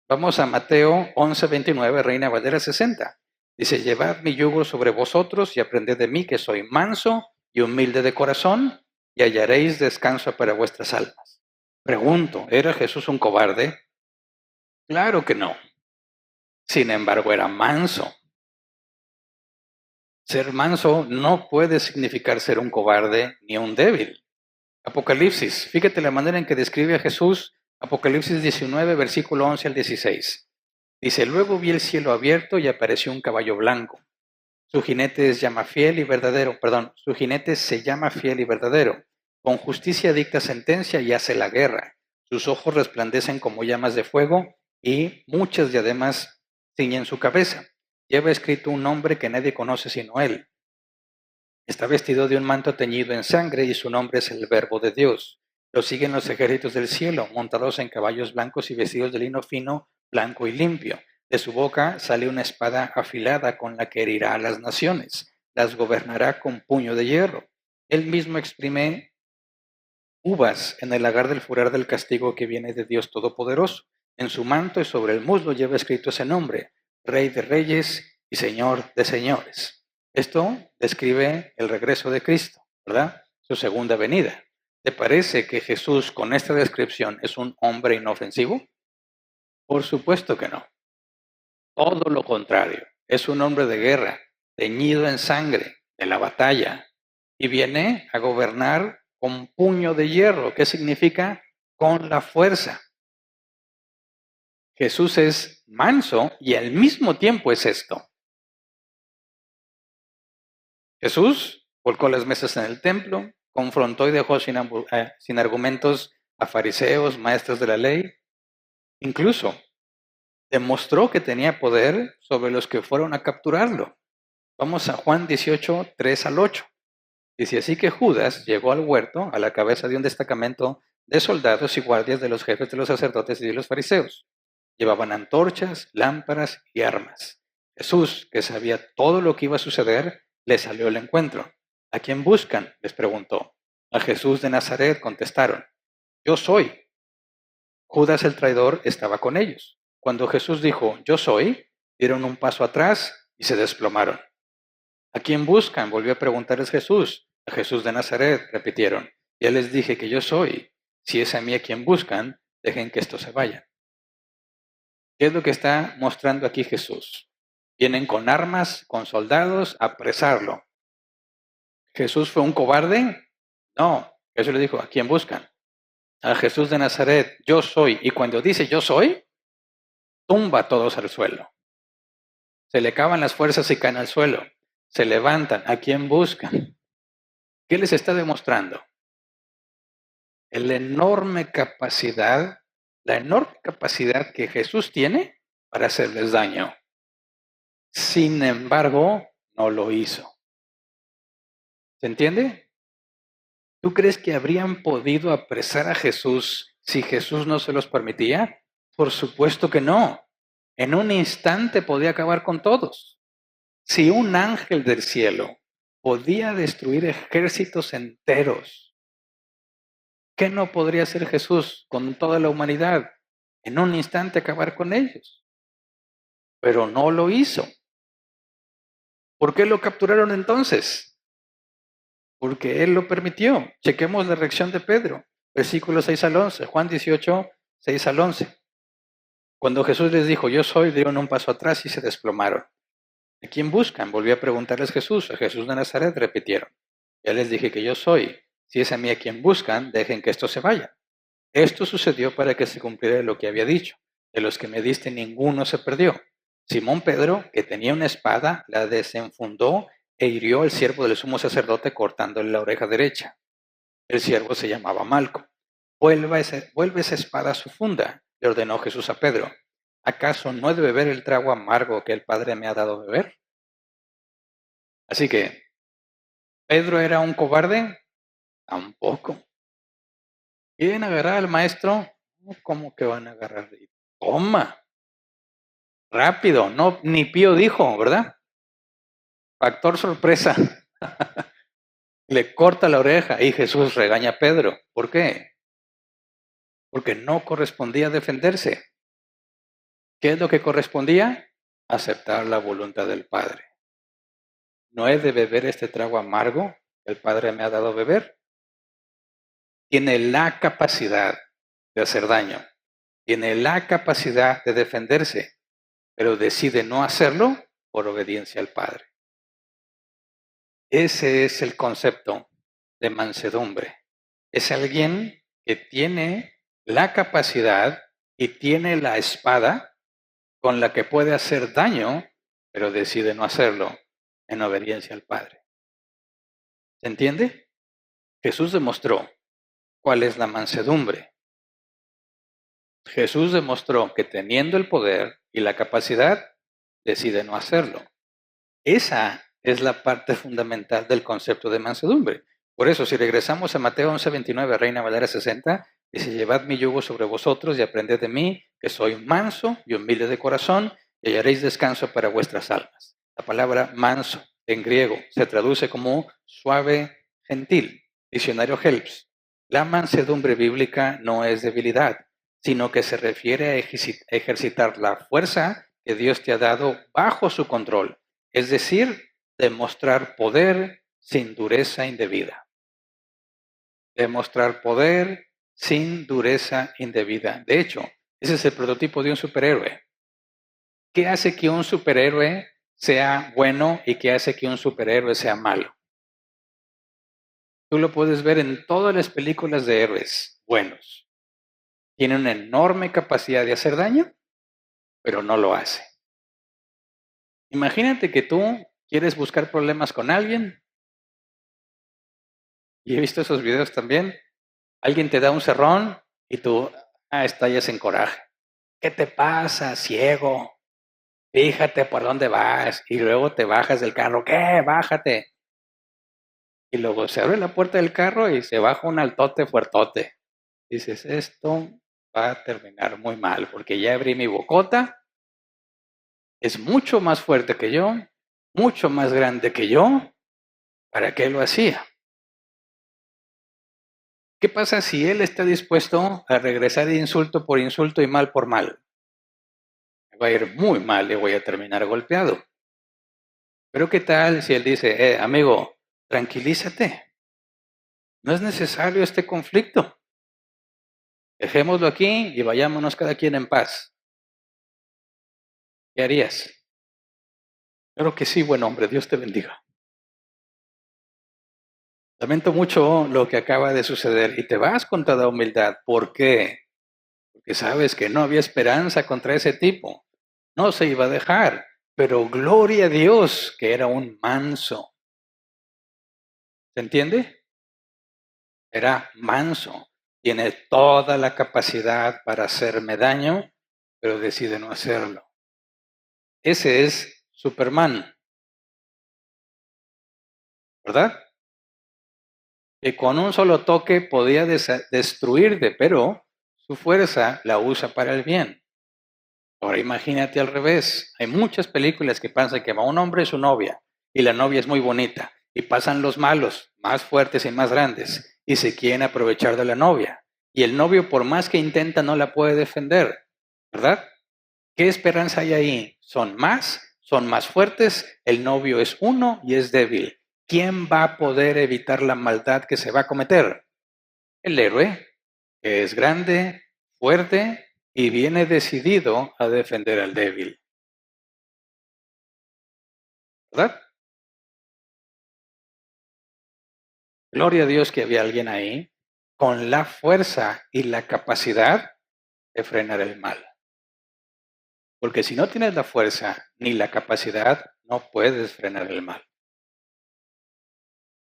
Vamos a Mateo 11:29, Reina Valera 60. Dice, llevad mi yugo sobre vosotros y aprended de mí que soy manso y humilde de corazón y hallaréis descanso para vuestras almas. Pregunto, ¿era Jesús un cobarde? Claro que no. Sin embargo, era manso. Ser manso no puede significar ser un cobarde ni un débil. Apocalipsis, fíjate la manera en que describe a Jesús, Apocalipsis 19, versículo 11 al 16. Dice, luego vi el cielo abierto y apareció un caballo blanco. Su jinete se llama fiel y verdadero. Con justicia dicta sentencia y hace la guerra. Sus ojos resplandecen como llamas de fuego y muchas diademas ciñen su cabeza. Lleva escrito un nombre que nadie conoce sino él. Está vestido de un manto teñido en sangre y su nombre es el Verbo de Dios. Lo siguen los ejércitos del cielo, montados en caballos blancos y vestidos de lino fino, blanco y limpio. De su boca sale una espada afilada con la que herirá a las naciones. Las gobernará con puño de hierro. Él mismo exprime uvas en el lagar del furor del castigo que viene de Dios Todopoderoso. En su manto y sobre el muslo lleva escrito ese nombre, Rey de Reyes y Señor de señores. Esto describe el regreso de Cristo, ¿verdad? Su segunda venida. ¿Te parece que Jesús con esta descripción es un hombre inofensivo? Por supuesto que no. Todo lo contrario. Es un hombre de guerra, teñido en sangre, de la batalla, y viene a gobernar con puño de hierro. ¿Qué significa? Con la fuerza. Jesús es manso y al mismo tiempo es esto. Jesús volcó las mesas en el templo, confrontó y dejó sin argumentos a fariseos, maestros de la ley. Incluso demostró que tenía poder sobre los que fueron a capturarlo. Vamos a Juan 18, 3 al 8. Dice así que Judas llegó al huerto a la cabeza de un destacamento de soldados y guardias de los jefes de los sacerdotes y de los fariseos. Llevaban antorchas, lámparas y armas. Jesús, que sabía todo lo que iba a suceder, le salió al encuentro. ¿A quién buscan?, les preguntó. A Jesús de Nazaret, contestaron. Yo soy. Judas el traidor estaba con ellos. Cuando Jesús dijo, yo soy, dieron un paso atrás y se desplomaron. ¿A quién buscan?, volvió a preguntarles Jesús. A Jesús de Nazaret, repitieron. Ya les dije que yo soy. Si es a mí a quien buscan, dejen que esto se vaya. ¿Qué es lo que está mostrando aquí Jesús? Vienen con armas, con soldados, a apresarlo. ¿Jesús fue un cobarde? No. Jesús le dijo, ¿a quién buscan? A Jesús de Nazaret, yo soy. Y cuando dice yo soy, tumba a todos al suelo. Se le acaban las fuerzas y caen al suelo. Se levantan. ¿A quién buscan? ¿Qué les está demostrando? La enorme capacidad que Jesús tiene para hacerles daño. Sin embargo, no lo hizo. ¿Se entiende? ¿Tú crees que habrían podido apresar a Jesús si Jesús no se los permitía? Por supuesto que no. En un instante podía acabar con todos. Si un ángel del cielo podía destruir ejércitos enteros, ¿qué no podría hacer Jesús con toda la humanidad? En un instante acabar con ellos. Pero no lo hizo. ¿Por qué lo capturaron entonces? Porque Él lo permitió. Chequemos la reacción de Pedro. Versículos 6 al 11. Juan 18, 6 al 11. Cuando Jesús les dijo, yo soy, dieron un paso atrás y se desplomaron. ¿A quién buscan? Volvió a preguntarles Jesús. A Jesús de Nazaret, repitieron. Ya les dije que yo soy. Si es a mí a quien buscan, dejen que esto se vaya. Esto sucedió para que se cumpliera lo que había dicho. De los que me diste, ninguno se perdió. Simón Pedro, que tenía una espada, la desenfundó e hirió al siervo del sumo sacerdote cortándole la oreja derecha. El siervo se llamaba Malco. Vuelve esa espada a su funda, le ordenó Jesús a Pedro. ¿Acaso no he de beber el trago amargo que el Padre me ha dado a beber? Así que, ¿Pedro era un cobarde? Tampoco. ¿Quieren agarrar al maestro? ¿Cómo que van a agarrar? Toma. Rápido. No, ni Pío dijo, ¿verdad? Factor sorpresa. Le corta la oreja y Jesús regaña a Pedro. ¿Por qué? Porque no correspondía defenderse. ¿Qué es lo que correspondía? Aceptar la voluntad del Padre. ¿No he de beber este trago amargo que el Padre me ha dado a beber? Tiene la capacidad de hacer daño. Tiene la capacidad de defenderse, pero decide no hacerlo por obediencia al Padre. Ese es el concepto de mansedumbre. Es alguien que tiene la capacidad y tiene la espada con la que puede hacer daño, pero decide no hacerlo en obediencia al Padre. ¿Se entiende? Jesús demostró cuál es la mansedumbre. Jesús demostró que teniendo el poder y la capacidad, decide no hacerlo. Esa es la parte fundamental del concepto de mansedumbre. Por eso, si regresamos a Mateo 11:29, Reina Valera 60, dice, llevad mi yugo sobre vosotros y aprended de mí, que soy manso y humilde de corazón, y hallaréis descanso para vuestras almas. La palabra manso en griego se traduce como suave, gentil. Diccionario Helps. La mansedumbre bíblica no es debilidad, sino que se refiere a ejercitar la fuerza que Dios te ha dado bajo su control, es decir, demostrar poder sin dureza indebida. Demostrar poder sin dureza indebida. De hecho, ese es el prototipo de un superhéroe. ¿Qué hace que un superhéroe sea bueno y qué hace que un superhéroe sea malo? Tú lo puedes ver en todas las películas de héroes buenos. Tiene una enorme capacidad de hacer daño, pero no lo hace. Imagínate que tú quieres buscar problemas con alguien, y he visto esos videos también. Alguien te da un cerrón y tú estallas en coraje. ¿Qué te pasa, ciego? Fíjate por dónde vas. Y luego te bajas del carro. ¿Qué? Bájate. Y luego se abre la puerta del carro y se baja un altote fuertote. Dices, esto va a terminar muy mal porque ya abrí mi bocota. Es mucho más fuerte que yo, mucho más grande que yo. ¿Para qué lo hacía? ¿Qué pasa si él está dispuesto a regresar insulto por insulto y mal por mal? Me va a ir muy mal y voy a terminar golpeado. Pero ¿qué tal si él dice, amigo, tranquilízate? No es necesario este conflicto. Dejémoslo aquí y vayámonos cada quien en paz. ¿Qué harías? Claro que sí, buen hombre, Dios te bendiga. Lamento mucho lo que acaba de suceder y te vas con toda humildad. ¿Por qué? Porque sabes que no había esperanza contra ese tipo. No se iba a dejar, pero gloria a Dios que era un manso. ¿Se entiende? Era manso. Tiene toda la capacidad para hacerme daño, pero decide no hacerlo. Ese es Superman, ¿verdad? Que con un solo toque podía destruirte, pero su fuerza la usa para el bien. Ahora imagínate al revés. Hay muchas películas que piensan que va un hombre y su novia, y la novia es muy bonita, y pasan los malos, más fuertes y más grandes, y se quieren aprovechar de la novia. Y el novio, por más que intenta, no la puede defender, ¿verdad? ¿Qué esperanza hay ahí? Son más fuertes, el novio es uno y es débil. ¿Quién va a poder evitar la maldad que se va a cometer? El héroe, que es grande, fuerte y viene decidido a defender al débil, ¿verdad? Gloria a Dios que había alguien ahí con la fuerza y la capacidad de frenar el mal. Porque si no tienes la fuerza ni la capacidad, no puedes frenar el mal.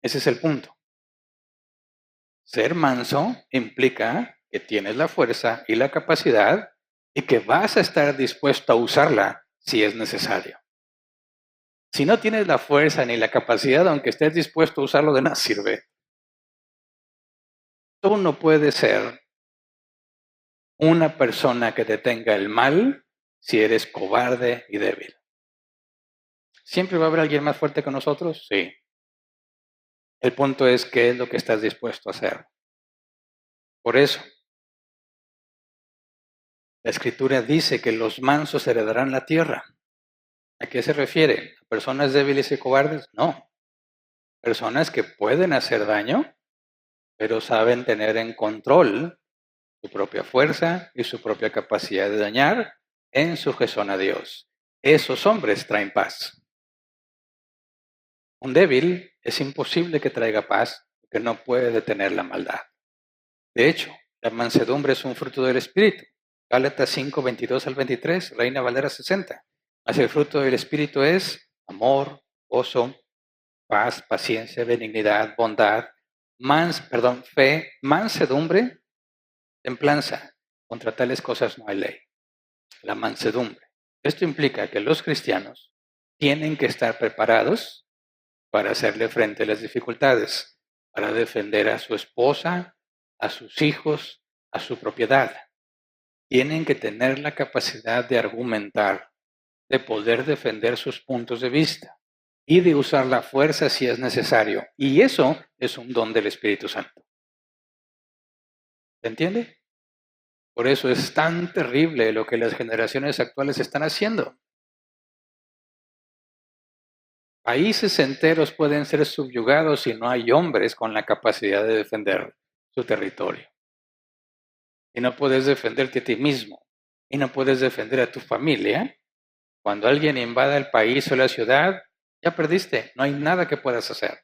Ese es el punto. Ser manso implica que tienes la fuerza y la capacidad y que vas a estar dispuesto a usarla si es necesario. Si no tienes la fuerza ni la capacidad, aunque estés dispuesto a usarlo, de nada sirve. Tú no puedes ser una persona que detenga el mal si eres cobarde y débil. ¿Siempre va a haber alguien más fuerte que nosotros? Sí. El punto es qué es lo que estás dispuesto a hacer. Por eso, la Escritura dice que los mansos heredarán la tierra. ¿A qué se refiere? ¿A personas débiles y cobardes? No. Personas que pueden hacer daño, pero saben tener en control su propia fuerza y su propia capacidad de dañar en sujeción a Dios. Esos hombres traen paz. Un débil es imposible que traiga paz porque no puede detener la maldad. De hecho, la mansedumbre es un fruto del Espíritu. Gálatas 5, 22 al 23, Reina Valera 60. Mas el fruto del Espíritu es amor, gozo, paz, paciencia, benignidad, bondad, fe, mansedumbre, templanza. Contra tales cosas no hay ley. La mansedumbre. Esto implica que los cristianos tienen que estar preparados para hacerle frente a las dificultades, para defender a su esposa, a sus hijos, a su propiedad. Tienen que tener la capacidad de argumentar, de poder defender sus puntos de vista y de usar la fuerza si es necesario. Y eso es un don del Espíritu Santo. ¿Se entiende? Por eso es tan terrible lo que las generaciones actuales están haciendo. Países enteros pueden ser subyugados si no hay hombres con la capacidad de defender su territorio. Y no puedes defenderte a ti mismo. Y no puedes defender a tu familia. Cuando alguien invada el país o la ciudad, ya perdiste. No hay nada que puedas hacer.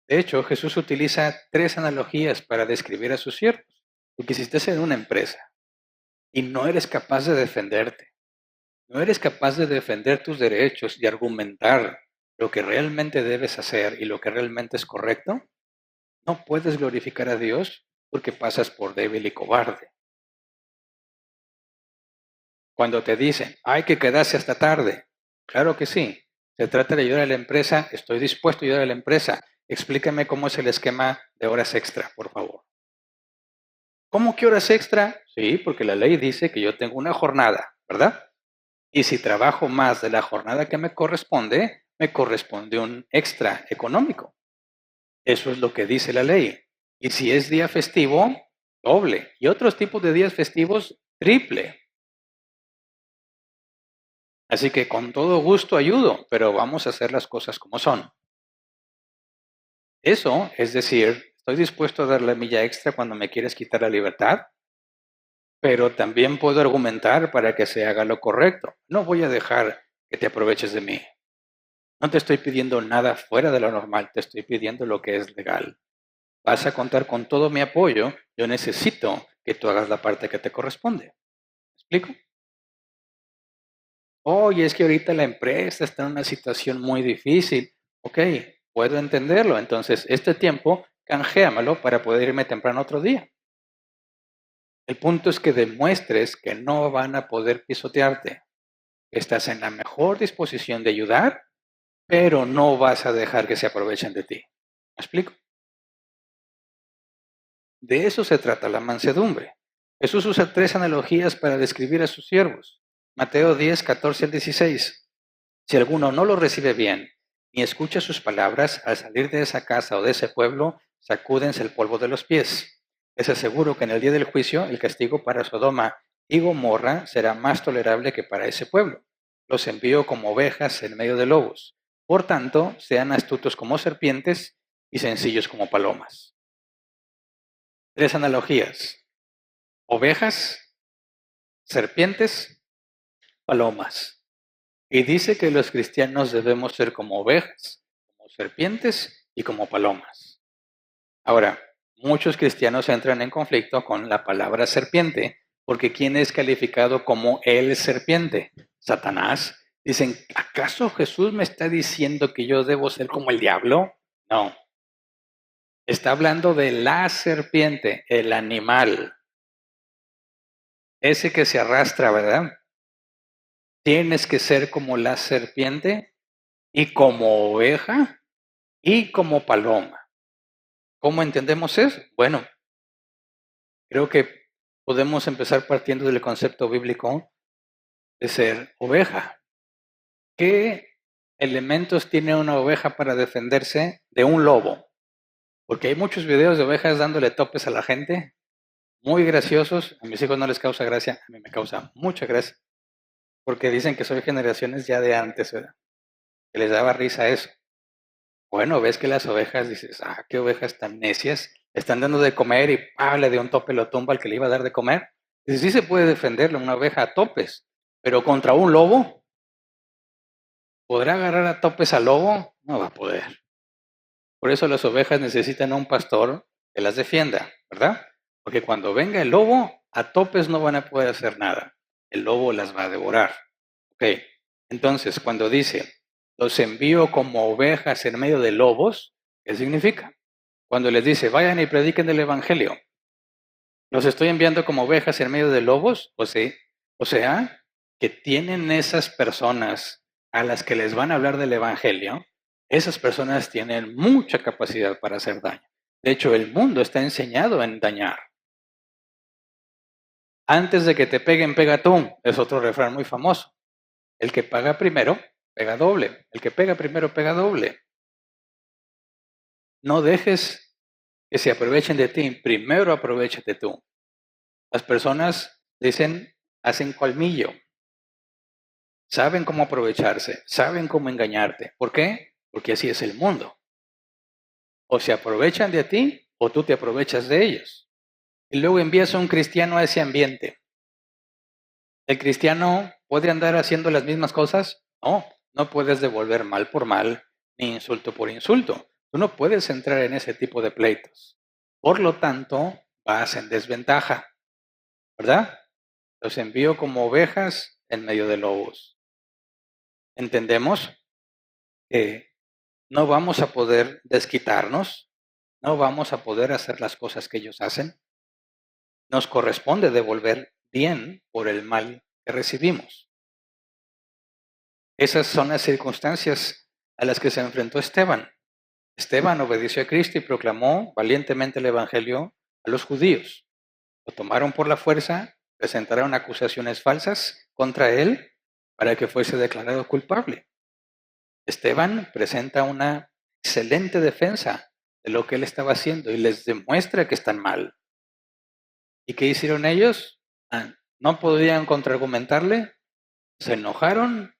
De hecho, Jesús utiliza 3 analogías para describir a sus siervos. Porque si estás en una empresa y no eres capaz de defenderte, no eres capaz de defender tus derechos y argumentar lo que realmente debes hacer y lo que realmente es correcto, no puedes glorificar a Dios porque pasas por débil y cobarde. Cuando te dicen, hay que quedarse hasta tarde, claro que sí. Se trata de ayudar a la empresa, estoy dispuesto a ayudar a la empresa. Explícame cómo es el esquema de horas extra, por favor. ¿Cómo que horas extra? Sí, porque la ley dice que yo tengo una jornada, ¿verdad? Y si trabajo más de la jornada que me corresponde un extra económico. Eso es lo que dice la ley. Y si es día festivo, doble. Y otros tipos de días festivos, triple. Así que con todo gusto ayudo, pero vamos a hacer las cosas como son. Eso es decir, estoy dispuesto a dar la milla extra cuando me quieres quitar la libertad, pero también puedo argumentar para que se haga lo correcto. No voy a dejar que te aproveches de mí. No te estoy pidiendo nada fuera de lo normal, te estoy pidiendo lo que es legal. Vas a contar con todo mi apoyo, yo necesito que tú hagas la parte que te corresponde. ¿Me explico? Oye, es que ahorita la empresa está en una situación muy difícil. Ok, puedo entenderlo. Entonces, este tiempo, canjeamelo para poder irme temprano otro día. El punto es que demuestres que no van a poder pisotearte. Estás en la mejor disposición de ayudar, pero no vas a dejar que se aprovechen de ti. ¿Me explico? De eso se trata la mansedumbre. Jesús usa 3 analogías para describir a sus siervos. Mateo 10, 14 al 16. Si alguno no lo recibe bien, ni escucha sus palabras, al salir de esa casa o de ese pueblo, sacúdense el polvo de los pies. Les aseguro que en el día del juicio el castigo para Sodoma y Gomorra será más tolerable que para ese pueblo. Los envío como ovejas en medio de lobos. Por tanto, sean astutos como serpientes y sencillos como palomas. 3 analogías. Ovejas, serpientes, palomas. Y dice que los cristianos debemos ser como ovejas, como serpientes y como palomas. Ahora, muchos cristianos entran en conflicto con la palabra serpiente, porque ¿quién es calificado como el serpiente? Satanás. Dicen, ¿acaso Jesús me está diciendo que yo debo ser como el diablo? No. Está hablando de la serpiente, el animal, ese que se arrastra, ¿verdad? Tienes que ser como la serpiente y como oveja y como paloma. ¿Cómo entendemos eso? Bueno, creo que podemos empezar partiendo del concepto bíblico de ser oveja. ¿Qué elementos tiene una oveja para defenderse de un lobo? Porque hay muchos videos de ovejas dándole topes a la gente, muy graciosos. A mis hijos no les causa gracia, a mí me causa mucha gracia, porque dicen que soy generaciones ya de antes, ¿verdad? Que les daba risa eso. Bueno, ves que las ovejas, dices, qué ovejas tan necias, le están dando de comer y le dio un tope, lo tumba al que le iba a dar de comer. Dices, sí se puede defenderle una oveja a topes, pero contra un lobo, ¿podrá agarrar a topes al lobo? No va a poder. Por eso las ovejas necesitan a un pastor que las defienda, ¿verdad? Porque cuando venga el lobo, a topes no van a poder hacer nada. El lobo las va a devorar. Ok, entonces cuando dice, los envío como ovejas en medio de lobos, ¿qué significa? Cuando les dice, vayan y prediquen el evangelio, ¿los estoy enviando como ovejas en medio de lobos? O sea, que tienen esas personas a las que les van a hablar del evangelio, esas personas tienen mucha capacidad para hacer daño. De hecho, el mundo está enseñado en dañar. Antes de que te peguen, pega tú, es otro refrán muy famoso. El que paga primero, pega doble. El que pega primero, pega doble. No dejes que se aprovechen de ti, primero aprovechate tú. Las personas dicen, hacen colmillo. saben cómo aprovecharse, saben cómo engañarte. ¿Por qué? Porque así es el mundo. O se aprovechan de ti o tú te aprovechas de ellos. Y luego envías a un cristiano a ese ambiente. ¿El cristiano puede andar haciendo las mismas cosas? No, no puedes devolver mal por mal ni insulto por insulto. Tú no puedes entrar en ese tipo de pleitos. Por lo tanto, vas en desventaja, ¿verdad? Los envío como ovejas en medio de lobos. Entendemos que no vamos a poder desquitarnos, no vamos a poder hacer las cosas que ellos hacen. Nos corresponde devolver bien por el mal que recibimos. Esas son las circunstancias a las que se enfrentó Esteban. Esteban obedeció a Cristo y proclamó valientemente el Evangelio a los judíos. Lo tomaron por la fuerza, presentaron acusaciones falsas contra él para que fuese declarado culpable. Esteban presenta una excelente defensa de lo que él estaba haciendo y les demuestra que están mal. ¿Y qué hicieron ellos? No podían contraargumentarle, se enojaron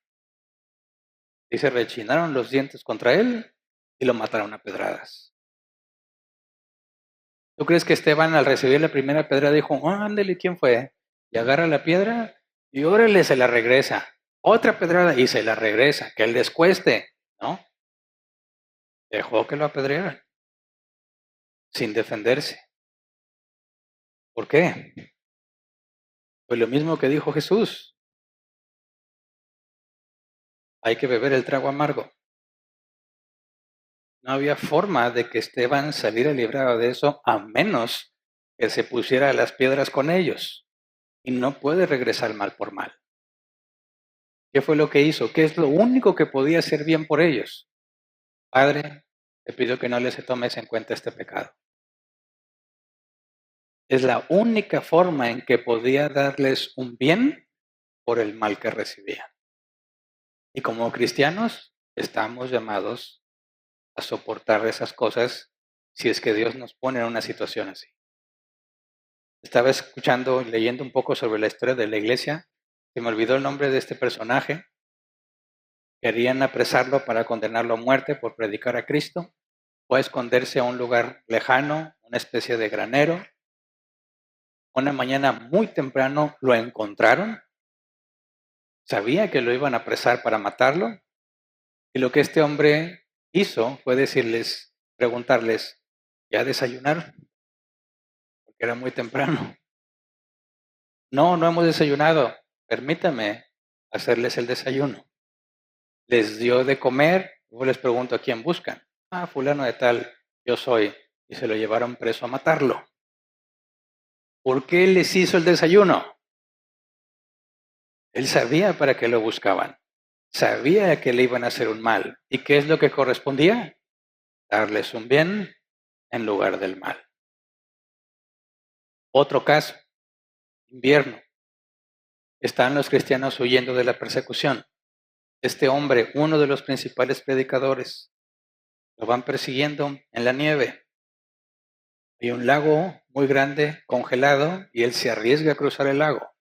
y se rechinaron los dientes contra él y lo mataron a pedradas. ¿Tú crees que Esteban al recibir la primera pedrada dijo, ándale, ¿quién fue? Y agarra la piedra y órale, se la regresa. Otra pedrada y se la regresa, que él les cueste, ¿no? Dejó que lo apedrearan sin defenderse. ¿Por qué? Pues lo mismo que dijo Jesús. Hay que beber el trago amargo. No había forma de que Esteban saliera librado de eso a menos que se pusiera las piedras con ellos. Y no puede regresar mal por mal. ¿Qué fue lo que hizo? ¿Qué es lo único que podía hacer bien por ellos? Padre, te pido que no les tomes en cuenta este pecado. Es la única forma en que podía darles un bien por el mal que recibían. Y como cristianos estamos llamados a soportar esas cosas si es que Dios nos pone en una situación así. Estaba escuchando y leyendo un poco sobre la historia de la iglesia. Se me olvidó el nombre de este personaje. Querían apresarlo para condenarlo a muerte por predicar a Cristo. Fue a esconderse a un lugar lejano, una especie de granero. Una mañana muy temprano lo encontraron. Sabía que lo iban a apresar para matarlo. Y lo que este hombre hizo fue preguntarles, ¿ya desayunaron? Porque era muy temprano. No, no hemos desayunado. Permítame hacerles el desayuno. Les dio de comer. Luego les pregunto a quién buscan. Fulano de tal, yo soy. Y se lo llevaron preso a matarlo. ¿Por qué les hizo el desayuno? Él sabía para qué lo buscaban. Sabía que le iban a hacer un mal. ¿Y qué es lo que correspondía? Darles un bien en lugar del mal. Otro caso, invierno. Están los cristianos huyendo de la persecución. Este hombre, uno de los principales predicadores, lo van persiguiendo en la nieve. Hay un lago muy grande, congelado, y él se arriesga a cruzar el lago.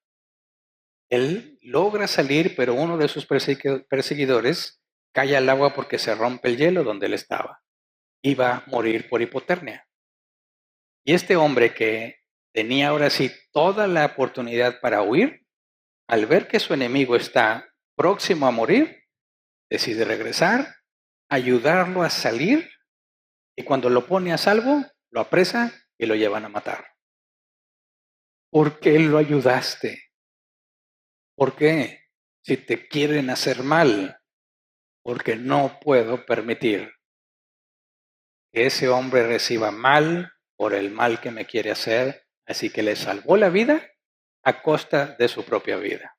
Él logra salir, pero uno de sus perseguidores cae al agua porque se rompe el hielo donde él estaba. Iba a morir por hipotermia. Y este hombre que tenía ahora sí toda la oportunidad para huir, al ver que su enemigo está próximo a morir, decide regresar, ayudarlo a salir y cuando lo pone a salvo, lo apresa y lo llevan a matar. ¿Por qué lo ayudaste? ¿Por qué? Si te quieren hacer mal, porque no puedo permitir que ese hombre reciba mal por el mal que me quiere hacer, así que le salvó la vida a costa de su propia vida.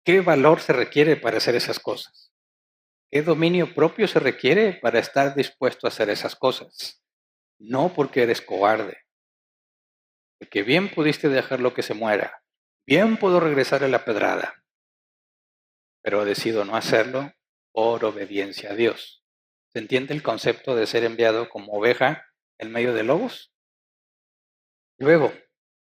¿Qué valor se requiere para hacer esas cosas? ¿Qué dominio propio se requiere para estar dispuesto a hacer esas cosas? No porque eres cobarde, porque bien pudiste dejarlo que se muera, bien puedo regresar a la pedrada, pero decido no hacerlo por obediencia a Dios. ¿Se entiende el concepto de ser enviado como oveja en medio de lobos? Luego,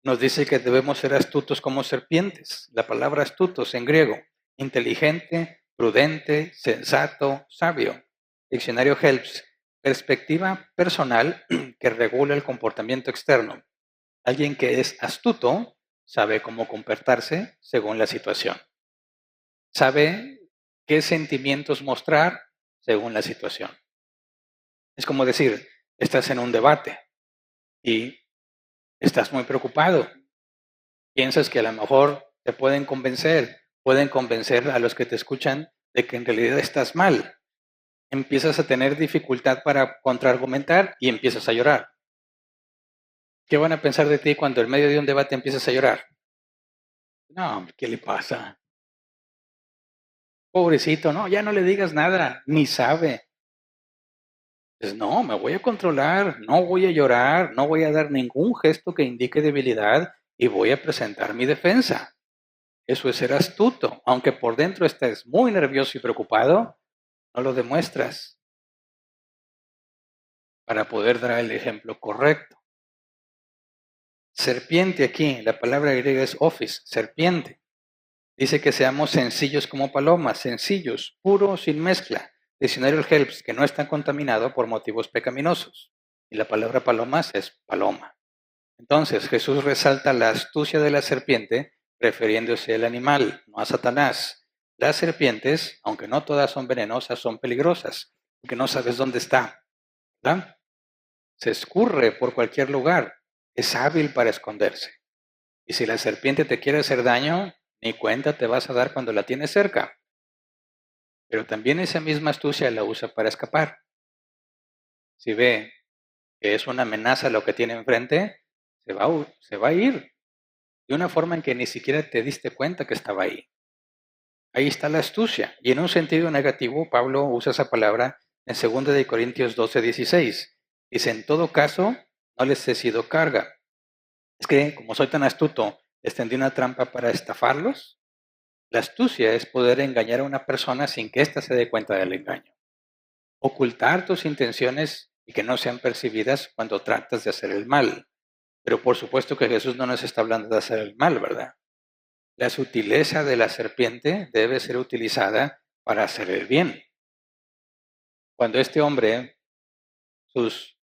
nos dice que debemos ser astutos como serpientes. La palabra astutos en griego, inteligente, prudente, sensato, sabio. Diccionario Helps, perspectiva personal que regula el comportamiento externo. Alguien que es astuto sabe cómo comportarse según la situación. Sabe qué sentimientos mostrar según la situación. Es como decir, estás en un debate y estás muy preocupado. Piensas que a lo mejor te pueden convencer a los que te escuchan de que en realidad estás mal. Empiezas a tener dificultad para contraargumentar y empiezas a llorar. ¿Qué van a pensar de ti cuando en medio de un debate empiezas a llorar? No, ¿qué le pasa? Pobrecito, no, ya no le digas nada, ni sabe. Pues no, me voy a controlar, no voy a llorar, no voy a dar ningún gesto que indique debilidad y voy a presentar mi defensa. Eso es ser astuto. Aunque por dentro estés muy nervioso y preocupado, no lo demuestras para poder dar el ejemplo correcto. Serpiente aquí, la palabra griega es ophis, serpiente. Dice que seamos sencillos como palomas, sencillos, puros, sin mezcla. Diccionario Helps, que no están contaminados por motivos pecaminosos. Y la palabra palomas es paloma. Entonces Jesús resalta la astucia de la serpiente, refiriéndose al animal, no a Satanás. Las serpientes, aunque no todas son venenosas, son peligrosas, porque no sabes dónde está, ¿verdad? Se escurre por cualquier lugar, es hábil para esconderse. Y si la serpiente te quiere hacer daño, ni cuenta te vas a dar cuando la tienes cerca. Pero también esa misma astucia la usa para escapar. Si ve que es una amenaza lo que tiene enfrente, se va a ir de una forma en que ni siquiera te diste cuenta que estaba ahí. Ahí está la astucia. Y en un sentido negativo, Pablo usa esa palabra en 2 Corintios 12:16. Dice, en todo caso, no les he sido carga. Es que, como soy tan astuto, les tendí una trampa para estafarlos. La astucia es poder engañar a una persona sin que ésta se dé cuenta del engaño. Ocultar tus intenciones y que no sean percibidas cuando tratas de hacer el mal. Pero por supuesto que Jesús no nos está hablando de hacer el mal, ¿verdad? La sutileza de la serpiente debe ser utilizada para hacer el bien. Cuando este hombre, sus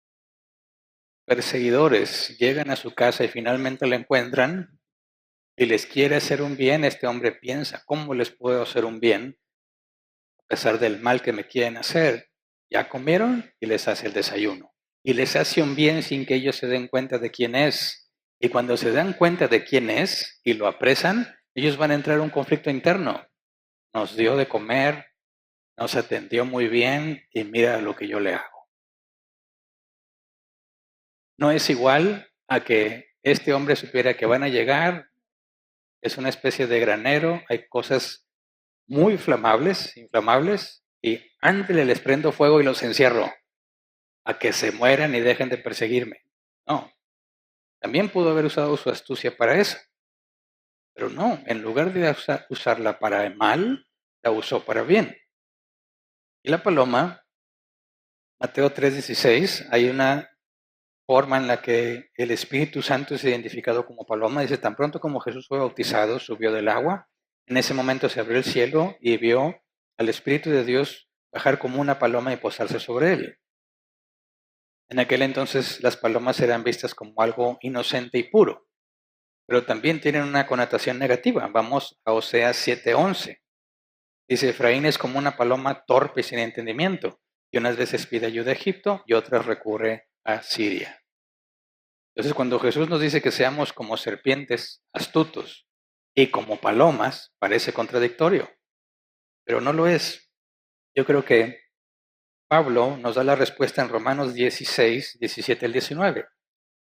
perseguidores llegan a su casa y finalmente la encuentran y les quiere hacer un bien, este hombre piensa, ¿cómo les puedo hacer un bien a pesar del mal que me quieren hacer? Ya comieron y les hace el desayuno. Y les hace un bien sin que ellos se den cuenta de quién es. Y cuando se dan cuenta de quién es y lo apresan, ellos van a entrar en un conflicto interno. Nos dio de comer, nos atendió muy bien y mira lo que yo le hago. No es igual a que este hombre supiera que van a llegar, es una especie de granero, hay cosas muy inflamables, y ándale, les prendo fuego y los encierro, a que se mueran y dejen de perseguirme. No, también pudo haber usado su astucia para eso, pero no, en lugar de usarla para el mal, la usó para bien. Y la paloma, Mateo 3:16, hay una forma en la que el Espíritu Santo es identificado como paloma. Dice, tan pronto como Jesús fue bautizado, subió del agua. En ese momento se abrió el cielo y vio al Espíritu de Dios bajar como una paloma y posarse sobre él. En aquel entonces las palomas eran vistas como algo inocente y puro, pero también tienen una connotación negativa. Vamos a Oseas 7:11. Dice, Efraín es como una paloma torpe y sin entendimiento, y unas veces pide ayuda a Egipto y otras recurre a Siria. Entonces, cuando Jesús nos dice que seamos como serpientes astutos y como palomas, parece contradictorio, pero no lo es. Yo creo que Pablo nos da la respuesta en Romanos 16, 17 al 19.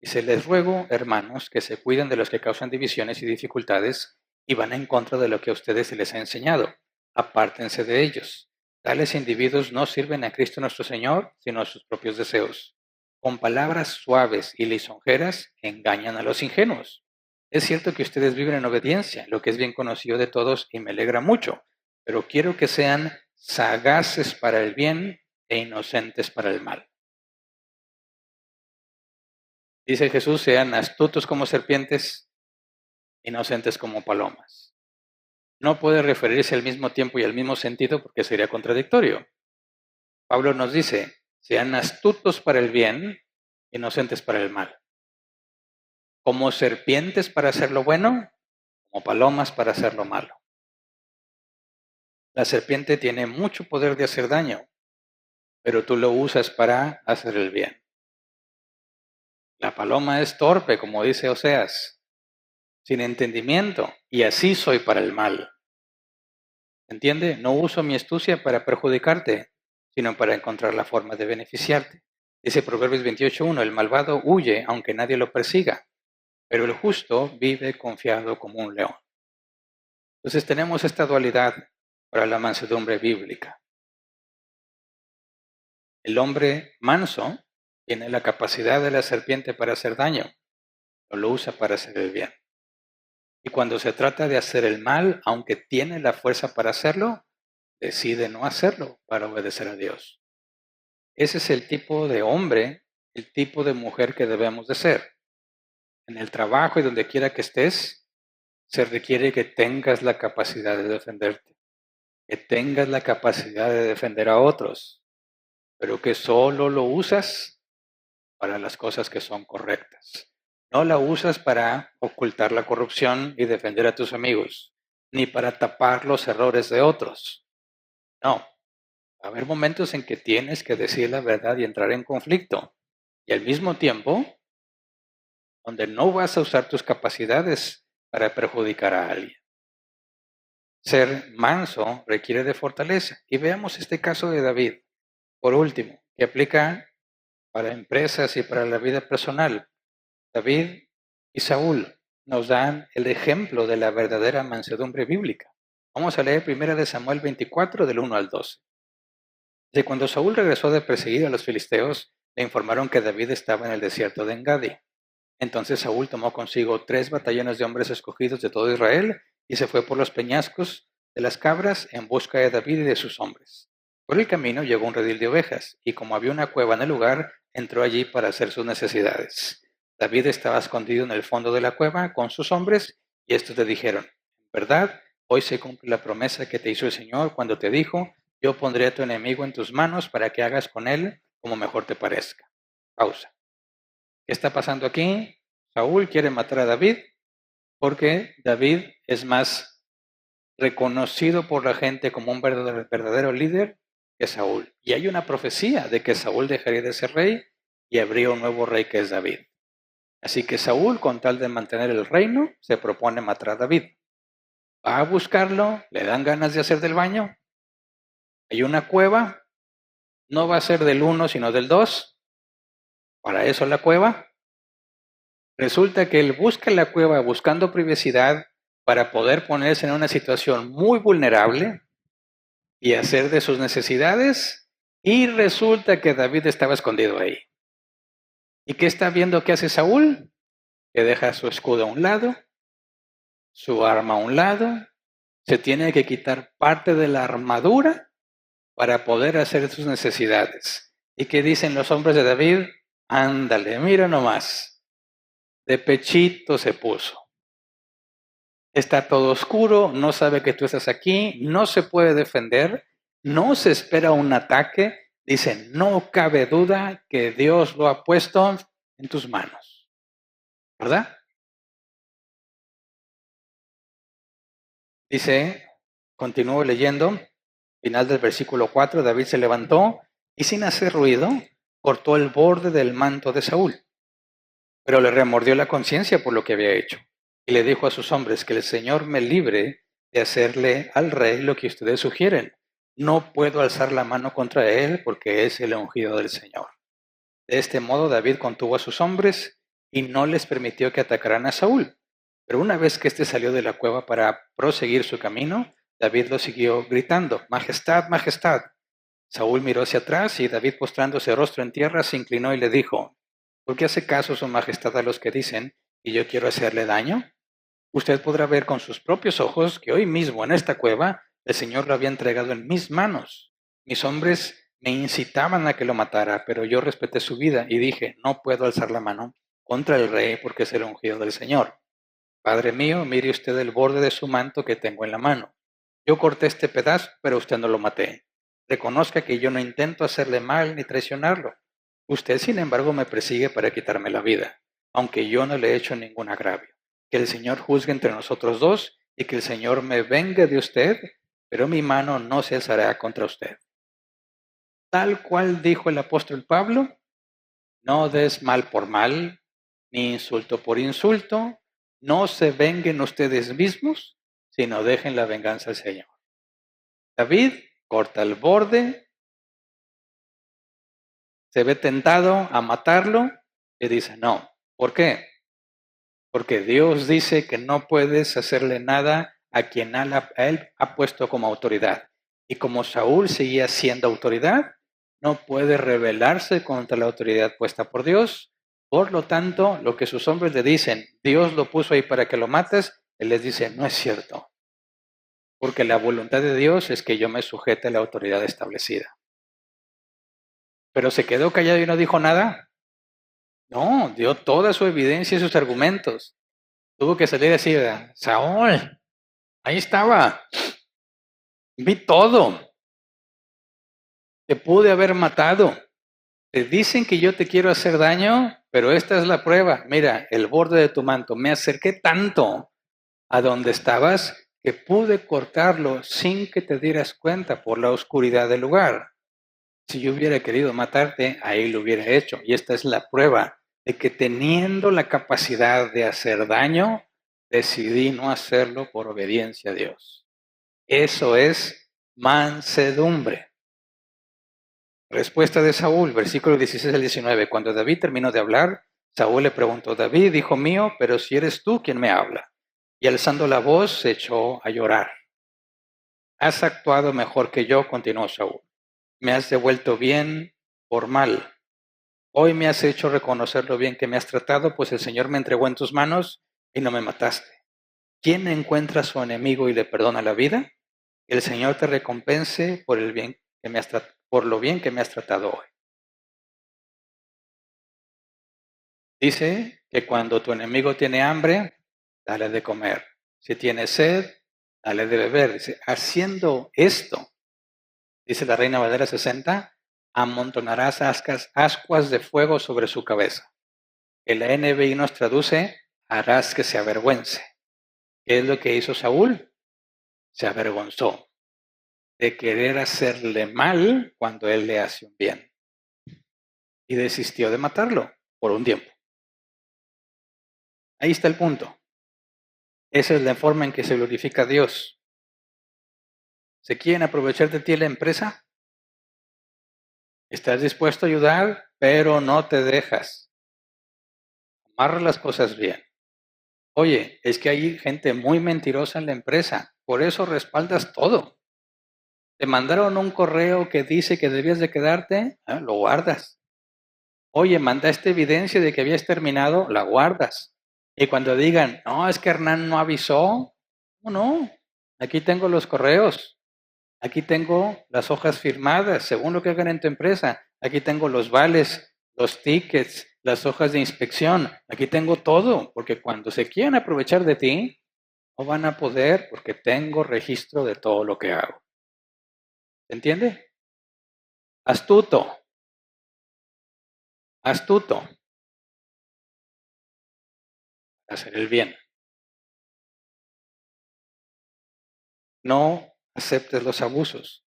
Dice, les ruego, hermanos, que se cuiden de los que causan divisiones y dificultades y van en contra de lo que a ustedes se les ha enseñado. Apártense de ellos. Tales individuos no sirven a Cristo nuestro Señor, sino a sus propios deseos. Con palabras suaves y lisonjeras engañan a los ingenuos. Es cierto que ustedes viven en obediencia, lo que es bien conocido de todos y me alegra mucho, pero quiero que sean sagaces para el bien e inocentes para el mal. Dice Jesús, sean astutos como serpientes, inocentes como palomas. No puede referirse al mismo tiempo y al mismo sentido porque sería contradictorio. Pablo nos dice, sean astutos para el bien, inocentes para el mal. Como serpientes para hacer lo bueno, como palomas para hacer lo malo. La serpiente tiene mucho poder de hacer daño, pero tú lo usas para hacer el bien. La paloma es torpe, como dice Oseas, sin entendimiento, y así soy para el mal. ¿Entiende? No uso mi astucia para perjudicarte, sino para encontrar la forma de beneficiarte. Dice Proverbios 28:1, el malvado huye aunque nadie lo persiga, pero el justo vive confiado como un león. Entonces tenemos esta dualidad para la mansedumbre bíblica. El hombre manso tiene la capacidad de la serpiente para hacer daño, o lo usa para hacer el bien. Y cuando se trata de hacer el mal, aunque tiene la fuerza para hacerlo, decide no hacerlo para obedecer a Dios. Ese es el tipo de hombre, el tipo de mujer que debemos de ser. En el trabajo y donde quiera que estés, se requiere que tengas la capacidad de defenderte, que tengas la capacidad de defender a otros, pero que solo lo usas para las cosas que son correctas. No la usas para ocultar la corrupción y defender a tus amigos, ni para tapar los errores de otros. No, va a haber momentos en que tienes que decir la verdad y entrar en conflicto. Y al mismo tiempo, donde no vas a usar tus capacidades para perjudicar a alguien. Ser manso requiere de fortaleza. Y veamos este caso de David, por último, que aplica para empresas y para la vida personal. David y Saúl nos dan el ejemplo de la verdadera mansedumbre bíblica. Vamos a leer 1 Samuel 24, del 1 al 12. De cuando Saúl regresó de perseguir a los filisteos, le informaron que David estaba en el desierto de Engadi. Entonces Saúl tomó consigo 3 batallones de hombres escogidos de todo Israel y se fue por los peñascos de las cabras en busca de David y de sus hombres. Por el camino llegó un redil de ovejas, y como había una cueva en el lugar, entró allí para hacer sus necesidades. David estaba escondido en el fondo de la cueva con sus hombres, y estos le dijeron, en verdad, hoy se cumple la promesa que te hizo el Señor cuando te dijo, yo pondré a tu enemigo en tus manos para que hagas con él como mejor te parezca. Pausa. ¿Qué está pasando aquí? Saúl quiere matar a David porque David es más reconocido por la gente como un verdadero líder que Saúl. Y hay una profecía de que Saúl dejaría de ser rey y habría un nuevo rey que es David. Así que Saúl, con tal de mantener el reino, se propone matar a David. Va a buscarlo, le dan ganas de hacer del baño. Hay una cueva, no va a ser del 1 sino del 2. Para eso la cueva. Resulta que él busca la cueva buscando privacidad para poder ponerse en una situación muy vulnerable y hacer de sus necesidades, y resulta que David estaba escondido ahí. ¿Y qué está viendo que hace Saúl? Que deja su escudo a un lado, su arma a un lado, se tiene que quitar parte de la armadura para poder hacer sus necesidades. ¿Y qué dicen los hombres de David? Ándale, mira nomás, de pechito se puso. Está todo oscuro, no sabe que tú estás aquí, no se puede defender, no se espera un ataque. Dice, no cabe duda que Dios lo ha puesto en tus manos. ¿Verdad? Dice, continúo leyendo, final del versículo 4, David se levantó y sin hacer ruido cortó el borde del manto de Saúl, pero le remordió la conciencia por lo que había hecho. Y le dijo a sus hombres, que el Señor me libre de hacerle al rey lo que ustedes sugieren. No puedo alzar la mano contra él porque es el ungido del Señor. De este modo David contuvo a sus hombres y no les permitió que atacaran a Saúl. Pero una vez que éste salió de la cueva para proseguir su camino, David lo siguió gritando, Majestad, Majestad. Saúl miró hacia atrás y David, postrándose rostro en tierra, se inclinó y le dijo, ¿por qué hace caso su majestad a los que dicen, y yo quiero hacerle daño? Usted podrá ver con sus propios ojos que hoy mismo en esta cueva el Señor lo había entregado en mis manos. Mis hombres me incitaban a que lo matara, pero yo respeté su vida y dije, no puedo alzar la mano contra el rey porque es el ungido del Señor. Padre mío, mire usted el borde de su manto que tengo en la mano. Yo corté este pedazo, pero usted no lo maté. Reconozca que yo no intento hacerle mal ni traicionarlo. Usted, sin embargo, me persigue para quitarme la vida, aunque yo no le he hecho ningún agravio. Que el Señor juzgue entre nosotros dos y que el Señor me vengue de usted, pero mi mano no se alzará contra usted. Tal cual dijo el apóstol Pablo, no des mal por mal, ni insulto por insulto, no se venguen ustedes mismos, sino dejen la venganza al Señor. David corta el borde, se ve tentado a matarlo y dice no. ¿Por qué? Porque Dios dice que no puedes hacerle nada a quien a él ha puesto como autoridad. Y como Saúl seguía siendo autoridad, no puede rebelarse contra la autoridad puesta por Dios. Por lo tanto, lo que sus hombres le dicen, Dios lo puso ahí para que lo mates, él les dice, no es cierto. Porque la voluntad de Dios es que yo me sujete a la autoridad establecida. Pero se quedó callado y no dijo nada. No, dio toda su evidencia y sus argumentos. Tuvo que salir así, ¿verdad? Saúl, ahí estaba. Vi todo. Te pude haber matado. Te dicen que yo te quiero hacer daño, pero esta es la prueba. Mira, el borde de tu manto. Me acerqué tanto a donde estabas que pude cortarlo sin que te dieras cuenta por la oscuridad del lugar. Si yo hubiera querido matarte, ahí lo hubiera hecho. Y esta es la prueba de que teniendo la capacidad de hacer daño, decidí no hacerlo por obediencia a Dios. Eso es mansedumbre. Respuesta de Saúl, versículo 16 al 19. Cuando David terminó de hablar, Saúl le preguntó, David, hijo mío, pero si eres tú quien me habla. Y alzando la voz, se echó a llorar. Has actuado mejor que yo, continuó Saúl. Me has devuelto bien por mal. Hoy me has hecho reconocer lo bien que me has tratado, pues el Señor me entregó en tus manos y no me mataste. ¿Quién encuentra a su enemigo y le perdona la vida? El Señor te recompense por el bien que me has por lo bien que me has tratado hoy. Dice que cuando tu enemigo tiene hambre, dale de comer. Si tiene sed, dale de beber. Dice, haciendo esto, dice la Reina Valera 60, amontonarás ascuas de fuego sobre su cabeza. En la NBI nos traduce, harás que se avergüence. ¿Qué es lo que hizo Saúl? Se avergonzó de querer hacerle mal cuando él le hace un bien. Y desistió de matarlo por un tiempo. Ahí está el punto. Esa es la forma en que se glorifica a Dios. ¿Se quieren aprovechar de ti en la empresa? Estás dispuesto a ayudar, pero no te dejas. Amarra las cosas bien. Oye, es que hay gente muy mentirosa en la empresa, por eso respaldas todo. Te mandaron un correo que dice que debías de quedarte, lo guardas. Oye, mandaste evidencia de que habías terminado, la guardas. Y cuando digan, no, es que Hernán no avisó, no, aquí tengo los correos, aquí tengo las hojas firmadas, según lo que hagan en tu empresa, aquí tengo los vales, los tickets, las hojas de inspección, aquí tengo todo, porque cuando se quieran aprovechar de ti, no van a poder porque tengo registro de todo lo que hago. ¿Se entiende? Astuto. Astuto. Hacer el bien. No aceptes los abusos.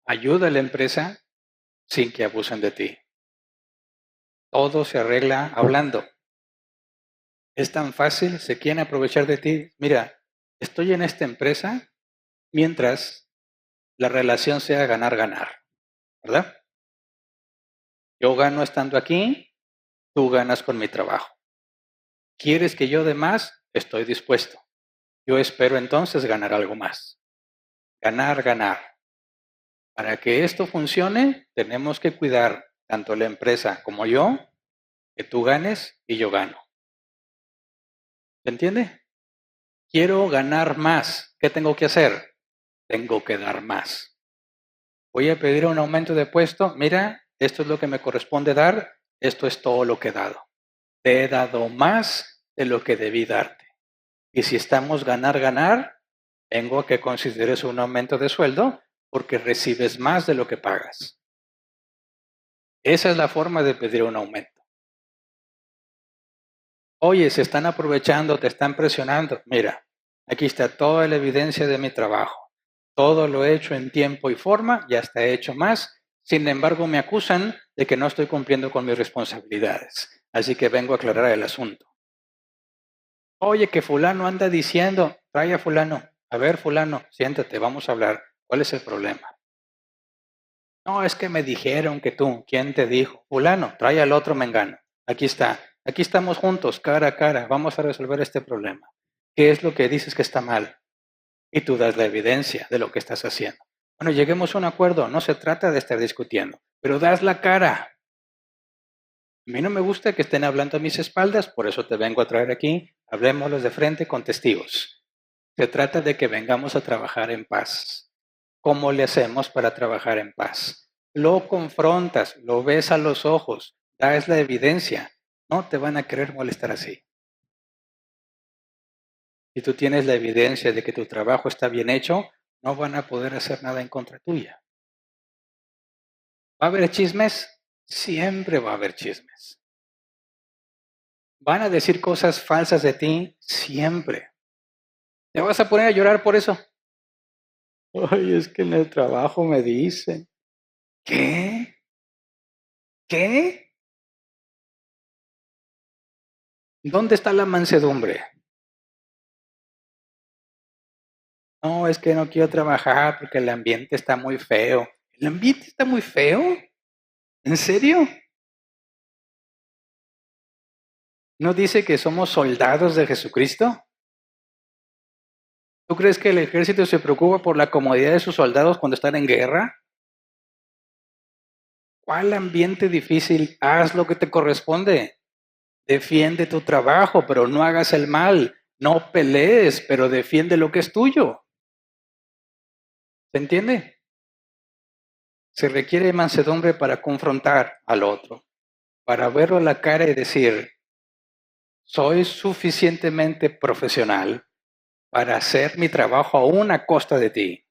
Ayuda a la empresa sin que abusen de ti. Todo se arregla hablando. Es tan fácil, se quieren aprovechar de ti. Mira, estoy en esta empresa mientras la relación sea ganar-ganar, ¿verdad? Yo gano estando aquí, tú ganas con mi trabajo. ¿Quieres que yo dé más? Estoy dispuesto. Yo espero entonces ganar algo más. Ganar, ganar. Para que esto funcione, tenemos que cuidar tanto la empresa como yo, que tú ganes y yo gano. ¿Se entiende? Quiero ganar más. ¿Qué tengo que hacer? Tengo que dar más. Voy a pedir un aumento de puesto. Mira, esto es lo que me corresponde dar. esto es todo lo que he dado. Te he dado más de lo que debí darte. Y si estamos ganar, tengo que consideres un aumento de sueldo porque recibes más de lo que pagas. Esa es la forma de pedir un aumento. Oye, se están aprovechando, te están presionando. Mira, aquí está toda la evidencia de mi trabajo. Todo lo he hecho en tiempo y forma y hasta he hecho más. Sin embargo, me acusan de que no estoy cumpliendo con mis responsabilidades. Así que vengo a aclarar el asunto. Oye, que fulano anda diciendo, trae a fulano. A ver, fulano, siéntate, vamos a hablar. ¿Cuál es el problema? No, es que me dijeron que tú. ¿Quién te dijo? Fulano, trae al otro mengano. Aquí está. Aquí estamos juntos, cara a cara. Vamos a resolver este problema. ¿Qué es lo que dices que está mal? Y tú das la evidencia de lo que estás haciendo. Bueno, lleguemos a un acuerdo. No se trata de estar discutiendo, pero das la cara. A mí no me gusta que estén hablando a mis espaldas, por eso te vengo a traer aquí. Hablemoslos de frente con testigos. Se trata de que vengamos a trabajar en paz. ¿Cómo le hacemos para trabajar en paz? Lo confrontas, lo ves a los ojos, das la evidencia. No te van a querer molestar así. Si tú tienes la evidencia de que tu trabajo está bien hecho, no van a poder hacer nada en contra tuya. ¿Va a haber chismes? Siempre va a haber chismes. ¿Van a decir cosas falsas de ti? Siempre. ¿Te vas a poner a llorar por eso? Ay, es que en el trabajo me dicen. ¿Qué? ¿Qué? ¿Dónde está la mansedumbre? No, es que no quiero trabajar porque el ambiente está muy feo. ¿El ambiente está muy feo? ¿En serio? ¿No dice que somos soldados de Jesucristo? ¿Tú crees que el ejército se preocupa por la comodidad de sus soldados cuando están en guerra? ¿Cuál ambiente difícil? Haz lo que te corresponde. Defiende tu trabajo, pero no hagas el mal. No pelees, pero defiende lo que es tuyo. ¿Se entiende? Se requiere mansedumbre para confrontar al otro, para verlo a la cara y decir, soy suficientemente profesional para hacer mi trabajo aún a costa de ti.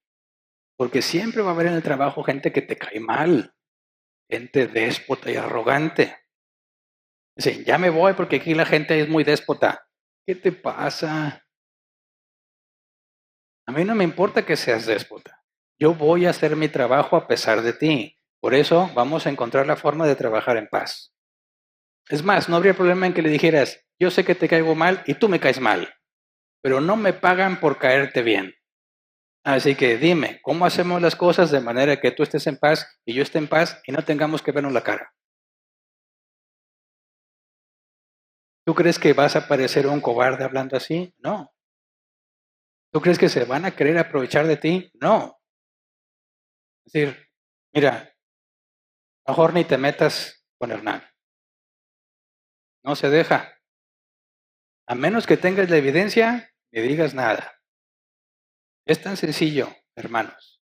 Porque siempre va a haber en el trabajo gente que te cae mal, gente déspota y arrogante. Dicen, ya me voy porque aquí la gente es muy déspota. ¿Qué te pasa? A mí no me importa que seas déspota. Yo voy a hacer mi trabajo a pesar de ti. Por eso vamos a encontrar la forma de trabajar en paz. Es más, no habría problema en que le dijeras, yo sé que te caigo mal y tú me caes mal, pero no me pagan por caerte bien. Así que dime, ¿cómo hacemos las cosas de manera que tú estés en paz y yo esté en paz y no tengamos que vernos la cara? ¿Tú crees que vas a parecer un cobarde hablando así? No. ¿Tú crees que se van a querer aprovechar de ti? No. Es decir, mira, mejor ni te metas con Hernán. No se deja. A menos que tengas la evidencia, ni digas nada. Es tan sencillo, hermanos.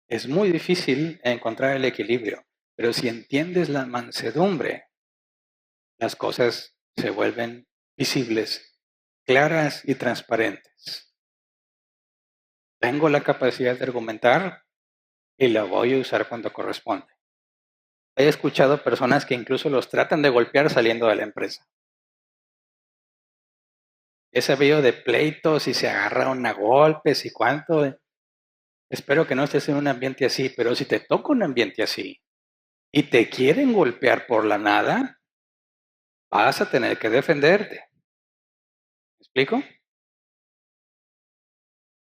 Es muy difícil encontrar el equilibrio, pero si entiendes la mansedumbre, las cosas se vuelven visibles, claras y transparentes. Tengo la capacidad de argumentar y la voy a usar cuando corresponde. He escuchado personas que incluso los tratan de golpear saliendo de la empresa. He sabido de pleitos y se agarraron a golpes y cuánto. Espero que no estés en un ambiente así, pero si te toca un ambiente así y te quieren golpear por la nada, vas a tener que defenderte. ¿Me explico?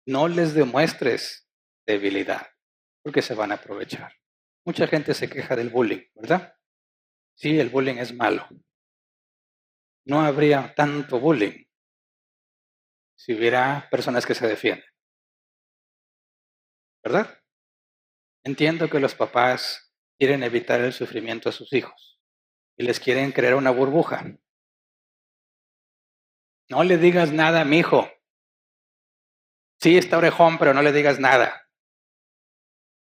No les demuestres debilidad, porque se van a aprovechar. Mucha gente se queja del bullying, ¿verdad? Sí, el bullying es malo. No habría tanto bullying si hubiera personas que se defienden, ¿verdad? Entiendo que los papás quieren evitar el sufrimiento a sus hijos y les quieren crear una burbuja. No le digas nada a mi hijo. Sí, está orejón, pero no le digas nada.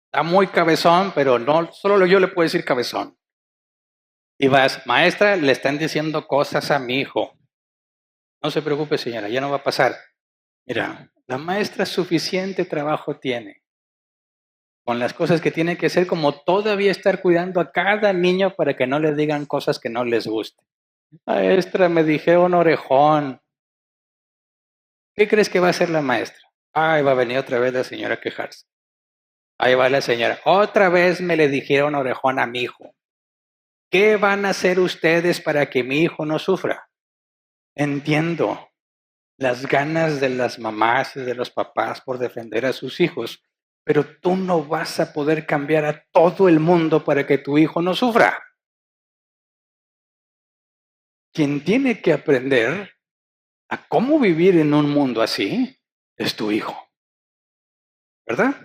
Está muy cabezón, pero no, solo yo le puedo decir cabezón. Y vas, maestra, le están diciendo cosas a mi hijo. No se preocupe, señora, ya no va a pasar. Mira, la maestra suficiente trabajo tiene con las cosas que tiene que hacer, como todavía estar cuidando a cada niño para que no le digan cosas que no les gusten. Maestra, me dijeron orejón. ¿Qué crees que va a hacer la maestra? Ay, va a venir otra vez la señora a quejarse. Ahí va la señora. Otra vez me le dijeron orejón a mi hijo. ¿Qué van a hacer ustedes para que mi hijo no sufra? Entiendo las ganas de las mamás y de los papás por defender a sus hijos, pero tú no vas a poder cambiar a todo el mundo para que tu hijo no sufra. Quien tiene que aprender a cómo vivir en un mundo así es tu hijo, ¿verdad?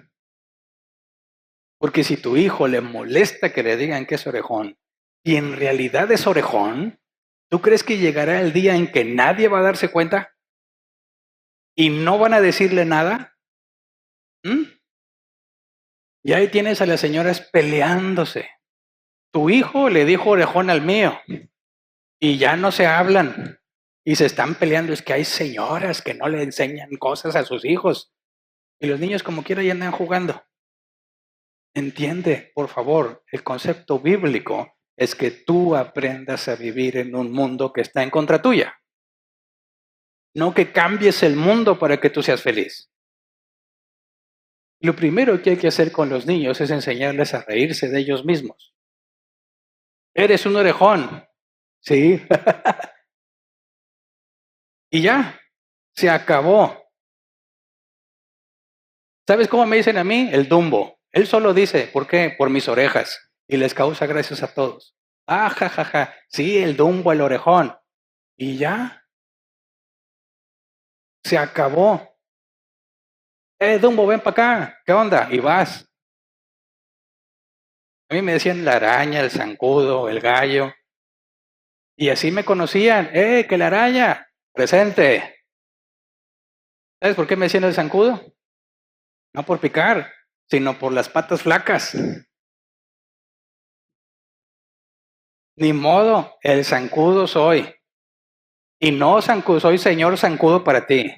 Porque si tu hijo le molesta que le digan que es orejón y en realidad es orejón, ¿tú crees que llegará el día en que nadie va a darse cuenta y no van a decirle nada? ¿Mm? Y ahí tienes a las señoras peleándose. Tu hijo le dijo orejón al mío y ya no se hablan y se están peleando. Es que hay señoras que no le enseñan cosas a sus hijos y los niños como quiera ya andan jugando. Entiende, por favor, el concepto bíblico es que tú aprendas a vivir en un mundo que está en contra tuya. No que cambies el mundo para que tú seas feliz. Lo primero que hay que hacer con los niños es enseñarles a reírse de ellos mismos. Eres un orejón. Sí. Y ya, se acabó. ¿Sabes cómo me dicen a mí? El Dumbo. Él solo dice, ¿por qué? Por mis orejas. Y les causa gracias a todos. Ah, ja, ja, ja. Sí, el Dumbo, el orejón. Y ya, se acabó. Dumbo, ven para acá. ¿Qué onda? Y vas. A mí me decían la araña, el zancudo, el gallo. Y así me conocían. Que la araña! Presente. ¿Sabes por qué me decían el zancudo? No por picar, sino por las patas flacas. Ni modo, el zancudo soy. Y no zancudo, soy señor zancudo para ti.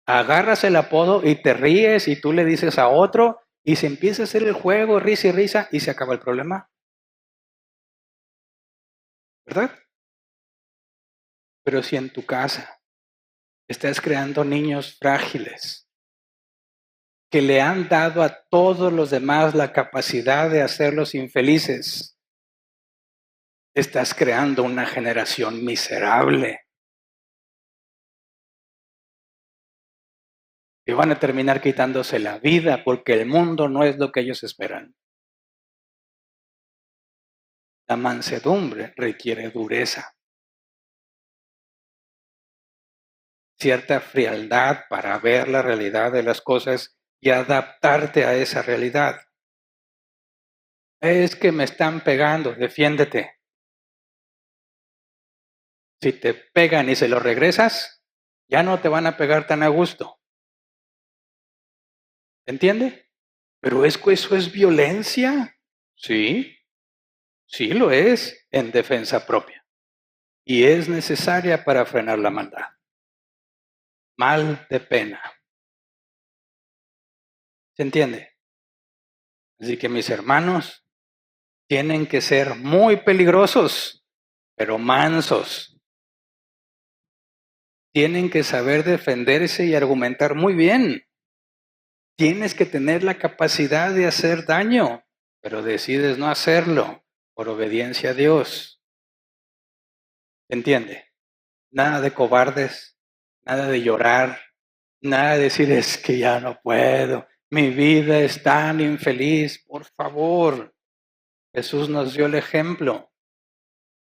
Agarras el apodo y te ríes y tú le dices a otro y se empieza a hacer el juego, risa y risa y se acaba el problema. ¿Verdad? Pero si en tu casa estás creando niños frágiles que le han dado a todos los demás la capacidad de hacerlos infelices, estás creando una generación miserable. Y van a terminar quitándose la vida porque el mundo no es lo que ellos esperan. La mansedumbre requiere dureza, cierta frialdad para ver la realidad de las cosas y adaptarte a esa realidad. Es que me están pegando, defiéndete. Si te pegan y se lo regresas, ya no te van a pegar tan a gusto. ¿Entiende? Pero es que eso es violencia. Sí, sí lo es en defensa propia. Y es necesaria para frenar la maldad. Mal de pena. ¿Se entiende? Así que mis hermanos tienen que ser muy peligrosos, pero mansos. Tienen que saber defenderse y argumentar muy bien. Tienes que tener la capacidad de hacer daño, pero decides no hacerlo por obediencia a Dios. ¿Entiende? Nada de cobardes, nada de llorar, nada de decir es que ya no puedo, mi vida es tan infeliz, por favor. Jesús nos dio el ejemplo.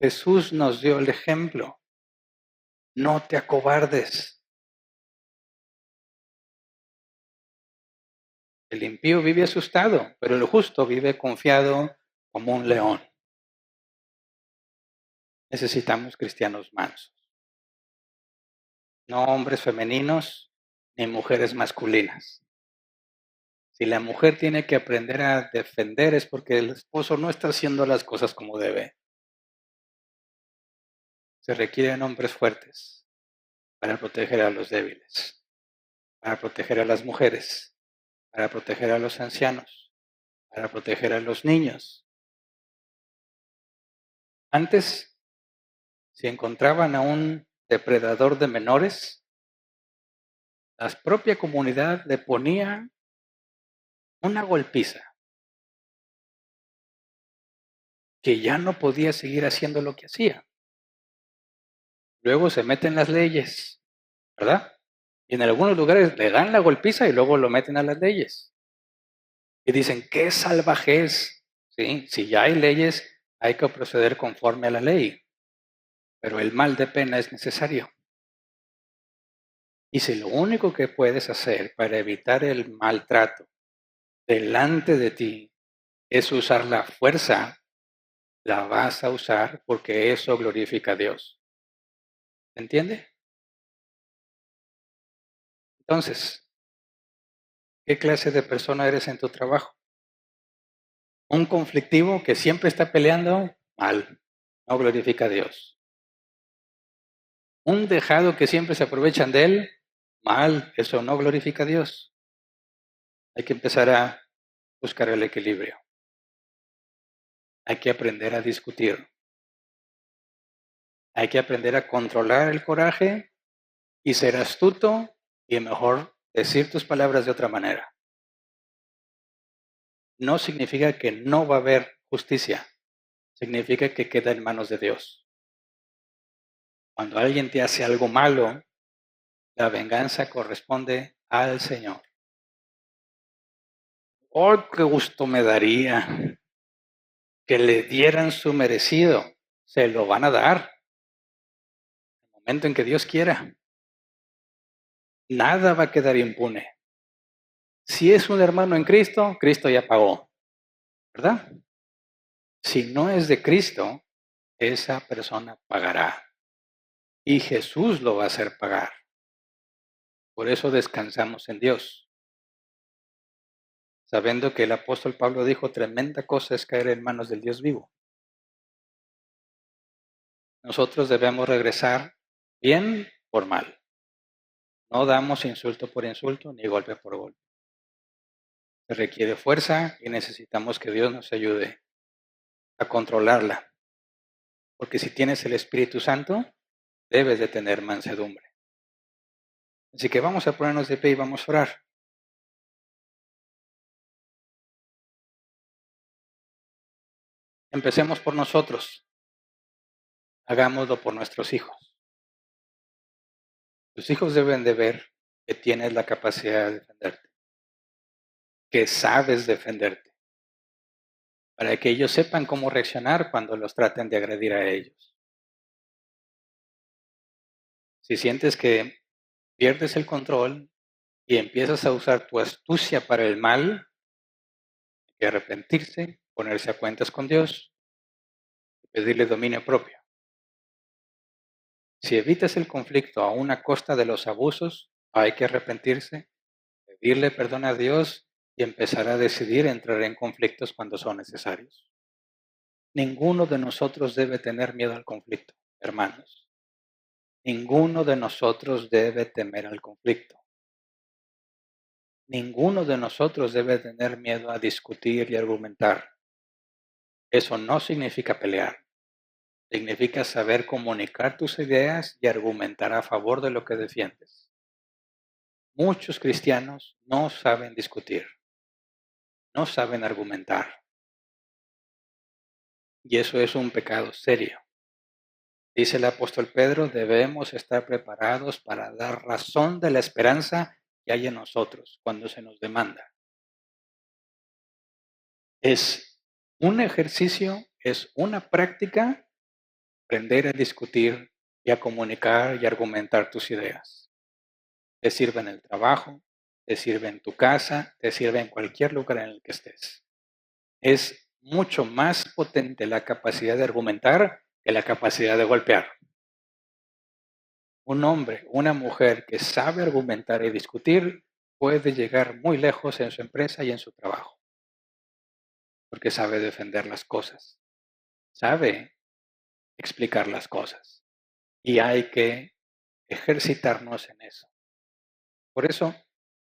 Jesús nos dio el ejemplo. No te acobardes. El impío vive asustado, pero el justo vive confiado como un león. Necesitamos cristianos mansos. No hombres femeninos ni mujeres masculinas. Si la mujer tiene que aprender a defender es porque el esposo no está haciendo las cosas como debe. Se requieren hombres fuertes para proteger a los débiles, para proteger a las mujeres, para proteger a los ancianos, para proteger a los niños. Antes, si encontraban a un depredador de menores, la propia comunidad le ponía una golpiza que ya no podía seguir haciendo lo que hacía. Luego se meten las leyes, ¿verdad? Y en algunos lugares le dan la golpiza y luego lo meten a las leyes. Y dicen, qué salvajez. ¿Sí? Si ya hay leyes, hay que proceder conforme a la ley. Pero el mal de pena es necesario. Y si lo único que puedes hacer para evitar el maltrato delante de ti es usar la fuerza, la vas a usar porque eso glorifica a Dios. ¿Se entiende? Entonces, ¿qué clase de persona eres en tu trabajo? Un conflictivo que siempre está peleando, mal, no glorifica a Dios. Un dejado que siempre se aprovechan de él, mal, eso no glorifica a Dios. Hay que empezar a buscar el equilibrio. Hay que aprender a discutir. Hay que aprender a controlar el coraje y ser astuto y mejor decir tus palabras de otra manera. No significa que no va a haber justicia, significa que queda en manos de Dios. Cuando alguien te hace algo malo, la venganza corresponde al Señor. ¡Oh, qué gusto me daría que le dieran su merecido! Se lo van a dar en el momento en que Dios quiera. Nada va a quedar impune. Si es un hermano en Cristo, Cristo ya pagó, ¿verdad? Si no es de Cristo, esa persona pagará. Y Jesús lo va a hacer pagar. Por eso descansamos en Dios, sabiendo que el apóstol Pablo dijo, tremenda cosa es caer en manos del Dios vivo. Nosotros debemos regresar bien por mal. No damos insulto por insulto ni golpe por golpe. Se requiere fuerza y necesitamos que Dios nos ayude a controlarla. Porque si tienes el Espíritu Santo, debes de tener mansedumbre. Así que vamos a ponernos de pie y vamos a orar. Empecemos por nosotros. Hagámoslo por nuestros hijos. Tus hijos deben de ver que tienes la capacidad de defenderte, que sabes defenderte, para que ellos sepan cómo reaccionar cuando los traten de agredir a ellos. Si sientes que pierdes el control y empiezas a usar tu astucia para el mal, hay que arrepentirse, ponerse a cuentas con Dios y pedirle dominio propio. Si evitas el conflicto a una costa de los abusos, hay que arrepentirse, pedirle perdón a Dios y empezar a decidir entrar en conflictos cuando son necesarios. Ninguno de nosotros debe tener miedo al conflicto, hermanos. Ninguno de nosotros debe temer al conflicto. Ninguno de nosotros debe tener miedo a discutir y argumentar. Eso no significa pelear. Significa saber comunicar tus ideas y argumentar a favor de lo que defiendes. Muchos cristianos no saben discutir, no saben argumentar. Y eso es un pecado serio. Dice el apóstol Pedro, debemos estar preparados para dar razón de la esperanza que hay en nosotros cuando se nos demanda. Es un ejercicio, es una práctica, aprender a discutir y a comunicar y argumentar tus ideas. Te sirve en el trabajo, te sirve en tu casa, te sirve en cualquier lugar en el que estés. Es mucho más potente la capacidad de argumentar que la capacidad de golpear. Un hombre, una mujer que sabe argumentar y discutir puede llegar muy lejos en su empresa y en su trabajo, porque sabe defender las cosas, sabe explicar las cosas. y hay que ejercitarnos en eso. Por eso,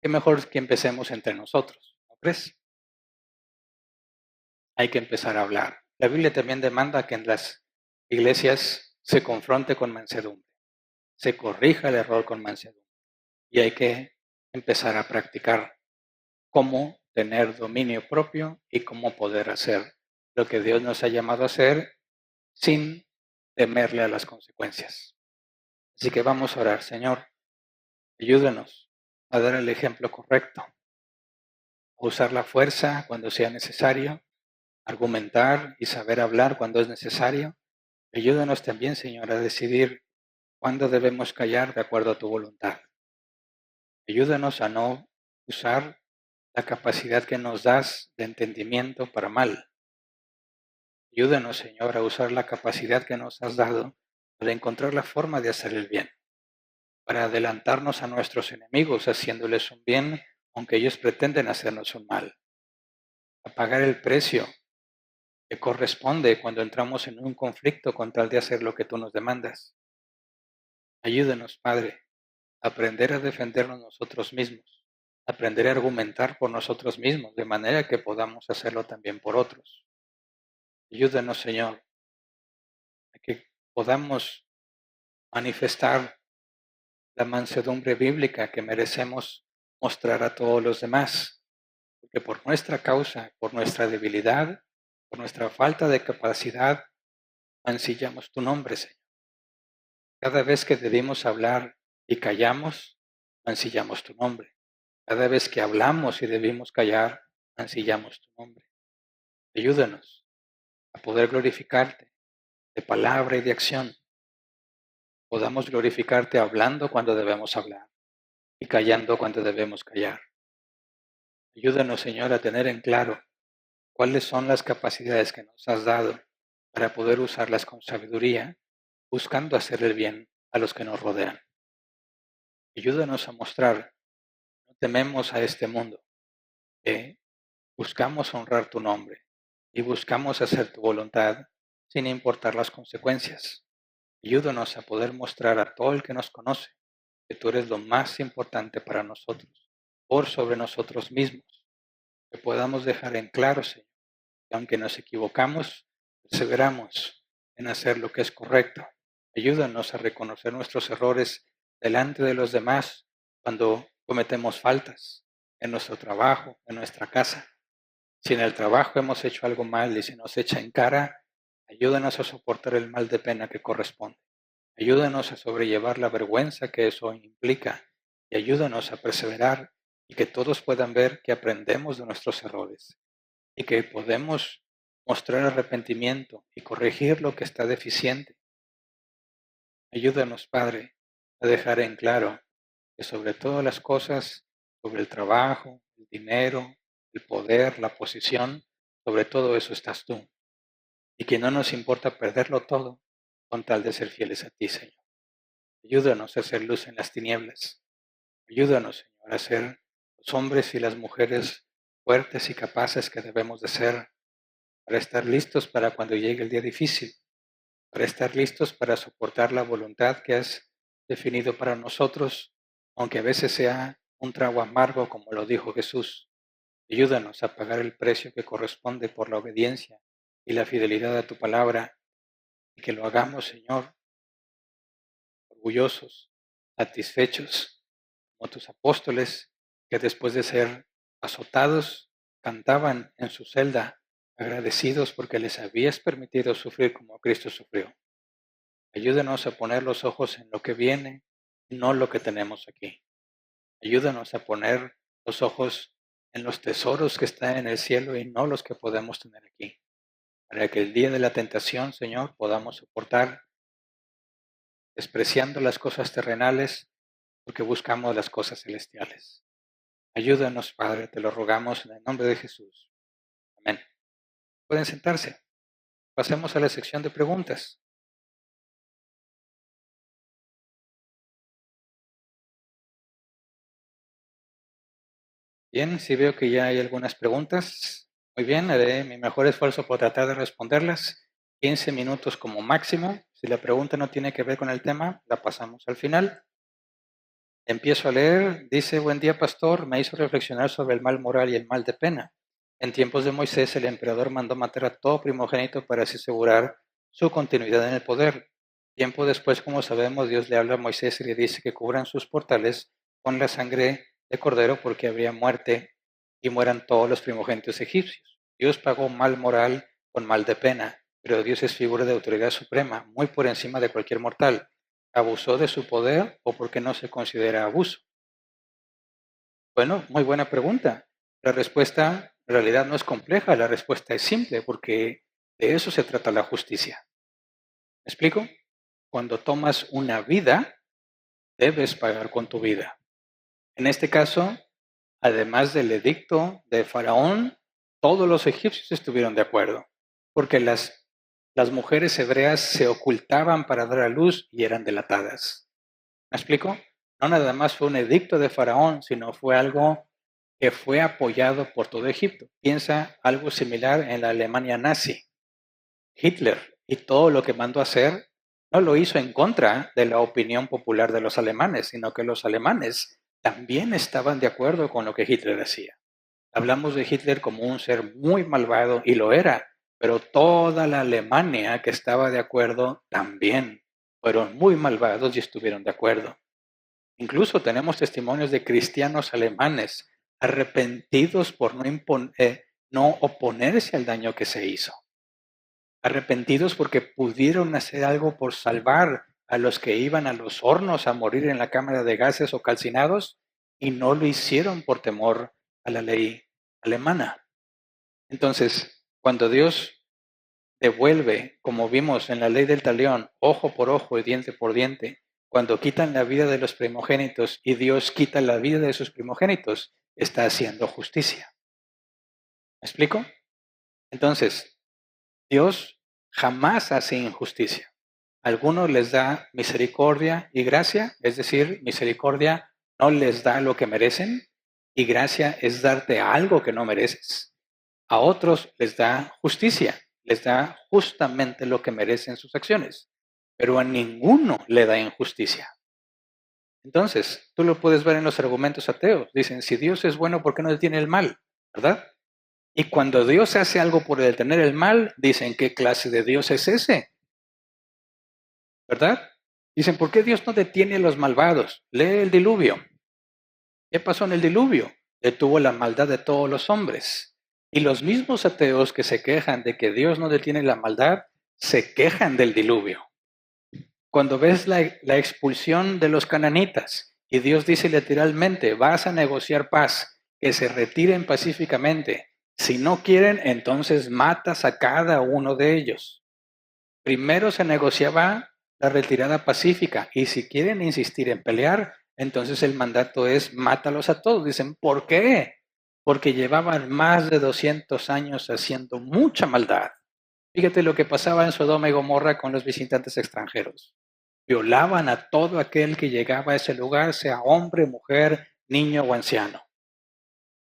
qué mejor que empecemos entre nosotros, ¿no crees? Hay que empezar a hablar. La Biblia también demanda que en las iglesias se confronte con mansedumbre, se corrija el error con mansedumbre y hay que empezar a practicar cómo tener dominio propio y cómo poder hacer lo que Dios nos ha llamado a hacer sin temerle a las consecuencias. Así que vamos a orar, Señor, ayúdanos a dar el ejemplo correcto, a usar la fuerza cuando sea necesario, argumentar y saber hablar cuando es necesario. Ayúdanos también, Señor, a decidir cuándo debemos callar de acuerdo a tu voluntad. Ayúdanos a no usar la capacidad que nos das de entendimiento para mal. Ayúdanos, Señor, a usar la capacidad que nos has dado para encontrar la forma de hacer el bien, para adelantarnos a nuestros enemigos haciéndoles un bien, aunque ellos pretenden hacernos un mal, a pagar el precio que corresponde cuando entramos en un conflicto con tal de hacer lo que tú nos demandas. Ayúdanos, Padre, a aprender a defendernos nosotros mismos, aprender a argumentar por nosotros mismos, de manera que podamos hacerlo también por otros. Ayúdanos, Señor, a que podamos manifestar la mansedumbre bíblica que merecemos mostrar a todos los demás, porque por nuestra causa, por nuestra debilidad, por nuestra falta de capacidad, mancillamos tu nombre, Señor. Cada vez que debimos hablar y callamos, mancillamos tu nombre. Cada vez que hablamos y debimos callar, mancillamos tu nombre. Ayúdanos a poder glorificarte de palabra y de acción. Podamos glorificarte hablando cuando debemos hablar y callando cuando debemos callar. Ayúdanos, Señor, a tener en claro cuáles son las capacidades que nos has dado para poder usarlas con sabiduría, buscando hacer el bien a los que nos rodean. Ayúdanos a mostrar, no tememos a este mundo, que buscamos honrar tu nombre y buscamos hacer tu voluntad sin importar las consecuencias. Ayúdanos a poder mostrar a todo el que nos conoce que tú eres lo más importante para nosotros, por sobre nosotros mismos, que podamos dejar en claro, Señor, que aunque nos equivocamos, perseveramos en hacer lo que es correcto. Ayúdanos a reconocer nuestros errores delante de los demás cuando cometemos faltas en nuestro trabajo, en nuestra casa. Si en el trabajo hemos hecho algo mal y se nos echa en cara, ayúdanos a soportar el mal de pena que corresponde. Ayúdanos a sobrellevar la vergüenza que eso implica y ayúdanos a perseverar y que todos puedan ver que aprendemos de nuestros errores y que podemos mostrar arrepentimiento y corregir lo que está deficiente. Ayúdanos, Padre, a dejar en claro que sobre todas las cosas, sobre el trabajo, el dinero, el poder, la posición, sobre todo eso estás tú. Y que no nos importa perderlo todo con tal de ser fieles a ti, Señor. Ayúdanos a hacer luz en las tinieblas. Ayúdanos, Señor, a ser los hombres y las mujeres fuertes y capaces que debemos de ser para estar listos para cuando llegue el día difícil, para estar listos para soportar la voluntad que has definido para nosotros, aunque a veces sea un trago amargo, como lo dijo Jesús. Ayúdanos a pagar el precio que corresponde por la obediencia y la fidelidad a tu palabra, y que lo hagamos, Señor, orgullosos, satisfechos, como tus apóstoles, que después de ser azotados, cantaban en su celda, agradecidos porque les habías permitido sufrir como Cristo sufrió. Ayúdanos a poner los ojos en lo que viene, no lo que tenemos aquí. Ayúdanos a poner los ojos en los tesoros que están en el cielo y no los que podemos tener aquí. Para que el día de la tentación, Señor, podamos soportar despreciando las cosas terrenales porque buscamos las cosas celestiales. Ayúdanos, Padre, te lo rogamos en el nombre de Jesús. Amén. Pueden sentarse. Pasemos a la sección de preguntas. Bien, si veo que ya hay algunas preguntas, muy bien, haré mi mejor esfuerzo por tratar de responderlas 15 minutos como máximo. Si la pregunta no tiene que ver con el tema, la pasamos al final. Empiezo a leer, dice: buen día, pastor, me hizo reflexionar sobre el mal moral y el mal de pena. En tiempos de Moisés, el emperador mandó matar a todo primogénito para así asegurar su continuidad en el poder. Tiempo después, como sabemos, Dios le habla a Moisés y le dice que cubran sus portales con la sangre de cordero porque habría muerte y mueran todos los primogénitos egipcios. Dios pagó mal moral con mal de pena, pero Dios es figura de autoridad suprema, muy por encima de cualquier mortal. ¿Abusó de su poder o por qué no se considera abuso? Bueno, muy buena pregunta. La respuesta en realidad no es compleja, la respuesta es simple, porque de eso se trata la justicia. ¿Me explico? Cuando tomas una vida, debes pagar con tu vida. En este caso, además del edicto de Faraón, todos los egipcios estuvieron de acuerdo, porque las mujeres hebreas se ocultaban para dar a luz y eran delatadas. ¿Me explico? No nada más fue un edicto de Faraón, sino fue algo que fue apoyado por todo Egipto. Piensa algo similar en la Alemania nazi. Hitler y todo lo que mandó a hacer no lo hizo en contra de la opinión popular de los alemanes, sino que los alemanes también estaban de acuerdo con lo que Hitler hacía. Hablamos de Hitler como un ser muy malvado y lo era, pero toda la Alemania que estaba de acuerdo también fueron muy malvados y estuvieron de acuerdo. Incluso tenemos testimonios de cristianos alemanes arrepentidos por no oponerse al daño que se hizo. Arrepentidos porque pudieron hacer algo por salvar a los que iban a los hornos a morir en la cámara de gases o calcinados y no lo hicieron por temor a la ley alemana. Entonces, cuando Dios devuelve, como vimos en la ley del talión, ojo por ojo y diente por diente, cuando quitan la vida de los primogénitos y Dios quita la vida de sus primogénitos, está haciendo justicia. ¿Me explico? Entonces, Dios jamás hace injusticia. A algunos les da misericordia y gracia, es decir, misericordia no les da lo que merecen y gracia es darte algo que no mereces. A otros les da justicia, les da justamente lo que merecen sus acciones, pero a ninguno le da injusticia. Entonces, tú lo puedes ver en los argumentos ateos. Dicen, si Dios es bueno, ¿por qué no detiene el mal? ¿Verdad? Y cuando Dios hace algo por detener el mal, dicen, ¿qué clase de Dios es ese? ¿Verdad? Dicen, ¿por qué Dios no detiene a los malvados? Lee el diluvio. ¿Qué pasó en el diluvio? Detuvo la maldad de todos los hombres. Y los mismos ateos que se quejan de que Dios no detiene la maldad, se quejan del diluvio. Cuando ves la expulsión de los cananitas y Dios dice literalmente, vas a negociar paz, que se retiren pacíficamente. Si no quieren, entonces matas a cada uno de ellos. Primero se negociaba la retirada pacífica y si quieren insistir en pelear, entonces el mandato es mátalos a todos. Dicen, ¿por qué? Porque llevaban más de 200 años haciendo mucha maldad. Fíjate lo que pasaba en Sodoma y Gomorra con los visitantes extranjeros. Violaban a todo aquel que llegaba a ese lugar, sea hombre, mujer, niño o anciano.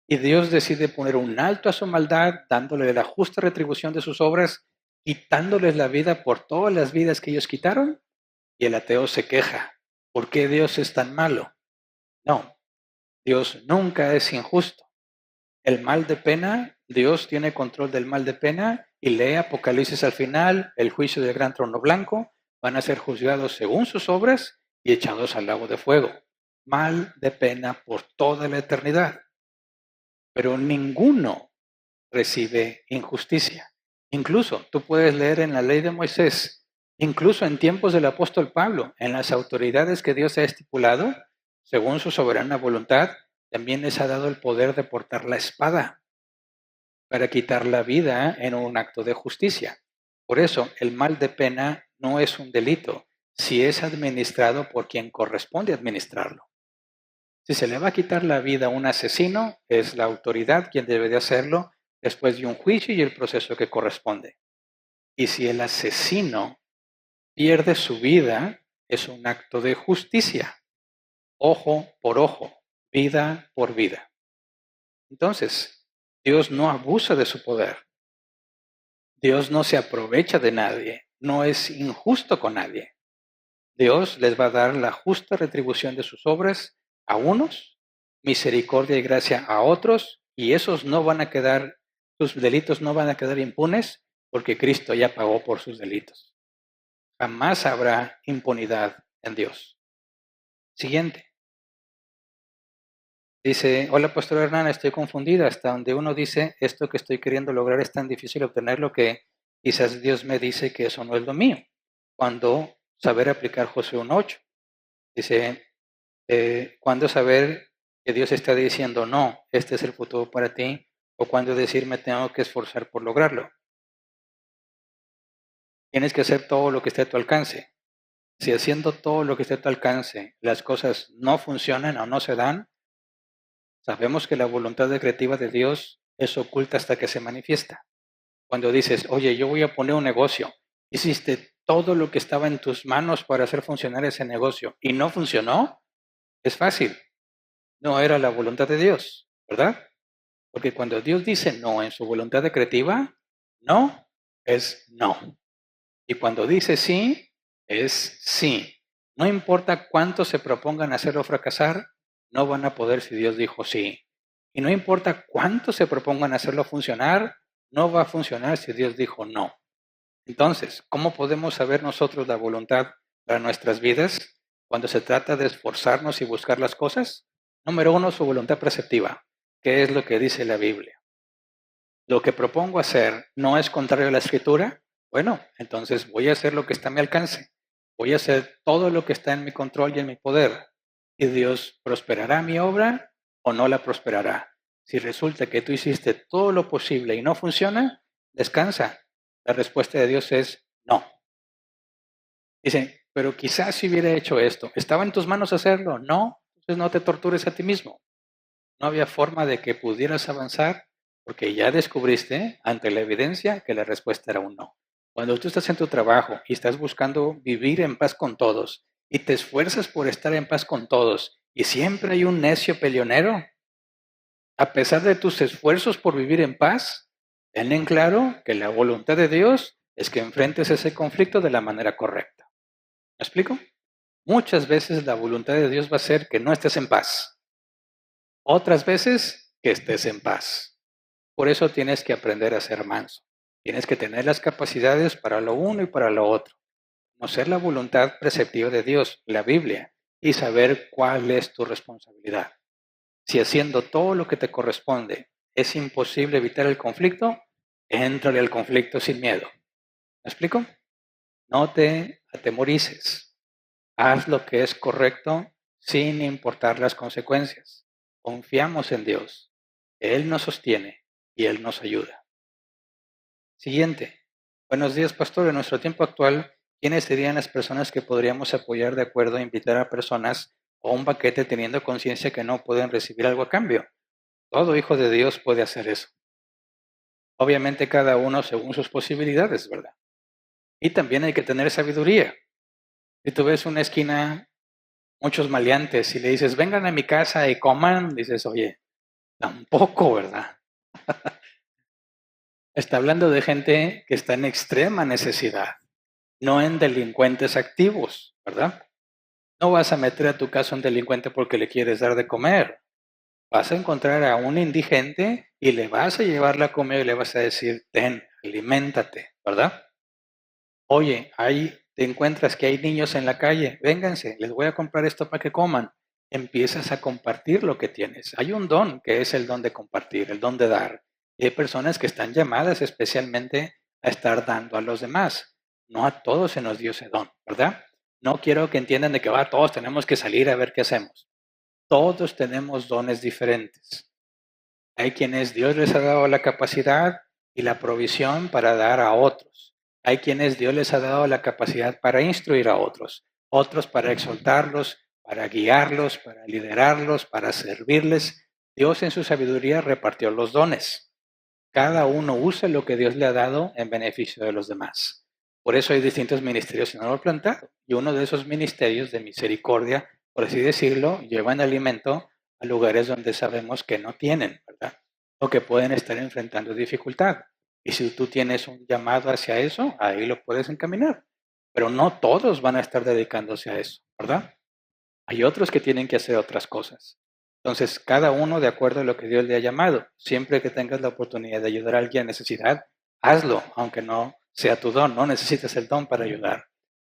Y Dios decide poner un alto a su maldad, dándole la justa retribución de sus obras, quitándoles la vida por todas las vidas que ellos quitaron. Y el ateo se queja. ¿Por qué Dios es tan malo? No, Dios nunca es injusto. El mal de pena, Dios tiene control del mal de pena y lee Apocalipsis al final, el juicio del gran trono blanco, van a ser juzgados según sus obras y echados al lago de fuego. Mal de pena por toda la eternidad. Pero ninguno recibe injusticia. Incluso tú puedes leer en la ley de Moisés, incluso en tiempos del apóstol Pablo, en las autoridades que Dios ha estipulado, según su soberana voluntad, también les ha dado el poder de portar la espada para quitar la vida en un acto de justicia. Por eso, el mal de pena no es un delito si es administrado por quien corresponde administrarlo. Si se le va a quitar la vida a un asesino, es la autoridad quien debe de hacerlo después de un juicio y el proceso que corresponde. Y si el asesino pierde su vida, es un acto de justicia. Ojo por ojo, vida por vida. Entonces, Dios no abusa de su poder. Dios no se aprovecha de nadie, no es injusto con nadie. Dios les va a dar la justa retribución de sus obras a unos, misericordia y gracia a otros, y esos no van a quedar, sus delitos no van a quedar impunes porque Cristo ya pagó por sus delitos. Jamás habrá impunidad en Dios. Siguiente. Dice, hola Pastor Hernán, estoy confundida, hasta donde uno dice, esto que estoy queriendo lograr es tan difícil obtenerlo que quizás Dios me dice que eso no es lo mío. Cuando saber aplicar Josué 1:8. Dice, cuando saber que Dios está diciendo, no, este es el futuro para ti, o cuando decir, me tengo que esforzar por lograrlo. Tienes que hacer todo lo que esté a tu alcance. Si haciendo todo lo que esté a tu alcance, las cosas no funcionan o no se dan, sabemos que la voluntad creativa de Dios es oculta hasta que se manifiesta. Cuando dices, oye, yo voy a poner un negocio, hiciste todo lo que estaba en tus manos para hacer funcionar ese negocio y no funcionó, es fácil. No era la voluntad de Dios, ¿verdad? Porque cuando Dios dice no en su voluntad creativa, no es no. Y cuando dice sí, es sí. No importa cuánto se propongan hacerlo fracasar, no van a poder si Dios dijo sí. Y no importa cuánto se propongan hacerlo funcionar, no va a funcionar si Dios dijo no. Entonces, ¿cómo podemos saber nosotros la voluntad para nuestras vidas cuando se trata de esforzarnos y buscar las cosas? Número uno, su voluntad preceptiva. ¿Qué es lo que dice la Biblia? Lo que propongo hacer no es contrario a la Escritura. Bueno, entonces voy a hacer lo que está a mi alcance. Voy a hacer todo lo que está en mi control y en mi poder. ¿Y Dios prosperará mi obra o no la prosperará? Si resulta que tú hiciste todo lo posible y no funciona, descansa. La respuesta de Dios es no. Dice, pero quizás si hubiera hecho esto, ¿estaba en tus manos hacerlo? No, entonces no te tortures a ti mismo. No había forma de que pudieras avanzar porque ya descubriste ante la evidencia que la respuesta era un no. Cuando tú estás en tu trabajo y estás buscando vivir en paz con todos y te esfuerzas por estar en paz con todos y siempre hay un necio peleonero, a pesar de tus esfuerzos por vivir en paz, ten en claro que la voluntad de Dios es que enfrentes ese conflicto de la manera correcta. ¿Me explico? Muchas veces la voluntad de Dios va a ser que no estés en paz. Otras veces que estés en paz. Por eso tienes que aprender a ser manso. Tienes que tener las capacidades para lo uno y para lo otro. Conocer la voluntad preceptiva de Dios, la Biblia, y saber cuál es tu responsabilidad. Si haciendo todo lo que te corresponde es imposible evitar el conflicto, éntrale al conflicto sin miedo. ¿Me explico? No te atemorices. Haz lo que es correcto sin importar las consecuencias. Confiamos en Dios. Él nos sostiene y Él nos ayuda. Siguiente. Buenos días, pastor. En nuestro tiempo actual, ¿quiénes serían las personas que podríamos apoyar de acuerdo a invitar a personas a un banquete teniendo conciencia que no pueden recibir algo a cambio? Todo hijo de Dios puede hacer eso. Obviamente cada uno según sus posibilidades, ¿verdad? Y también hay que tener sabiduría. Si tú ves una esquina, muchos maleantes, y le dices, vengan a mi casa y coman, dices, oye, tampoco, ¿verdad? Está hablando de gente que está en extrema necesidad, no en delincuentes activos, ¿verdad? No vas a meter a tu casa un delincuente porque le quieres dar de comer. Vas a encontrar a un indigente y le vas a llevar la comida y le vas a decir, ten, aliméntate, ¿verdad? Oye, ahí te encuentras que hay niños en la calle, vénganse, les voy a comprar esto para que coman. Empiezas a compartir lo que tienes. Hay un don que es el don de compartir, el don de dar. Y hay personas que están llamadas especialmente a estar dando a los demás. No a todos se nos dio ese don, ¿verdad? No quiero que entiendan de que todos tenemos que salir a ver qué hacemos. Todos tenemos dones diferentes. Hay quienes Dios les ha dado la capacidad y la provisión para dar a otros. Hay quienes Dios les ha dado la capacidad para instruir a otros. Otros para exhortarlos, para guiarlos, para liderarlos, para servirles. Dios en su sabiduría repartió los dones. Cada uno usa lo que Dios le ha dado en beneficio de los demás. Por eso hay distintos ministerios en árbol plantado. Y uno de esos ministerios de misericordia, por así decirlo, llevan alimento a lugares donde sabemos que no tienen, ¿verdad? O que pueden estar enfrentando dificultad. Y si tú tienes un llamado hacia eso, ahí lo puedes encaminar. Pero no todos van a estar dedicándose a eso, ¿verdad? Hay otros que tienen que hacer otras cosas. Entonces, cada uno de acuerdo a lo que Dios le ha llamado. Siempre que tengas la oportunidad de ayudar a alguien en necesidad, hazlo, aunque no sea tu don. No necesitas el don para ayudar.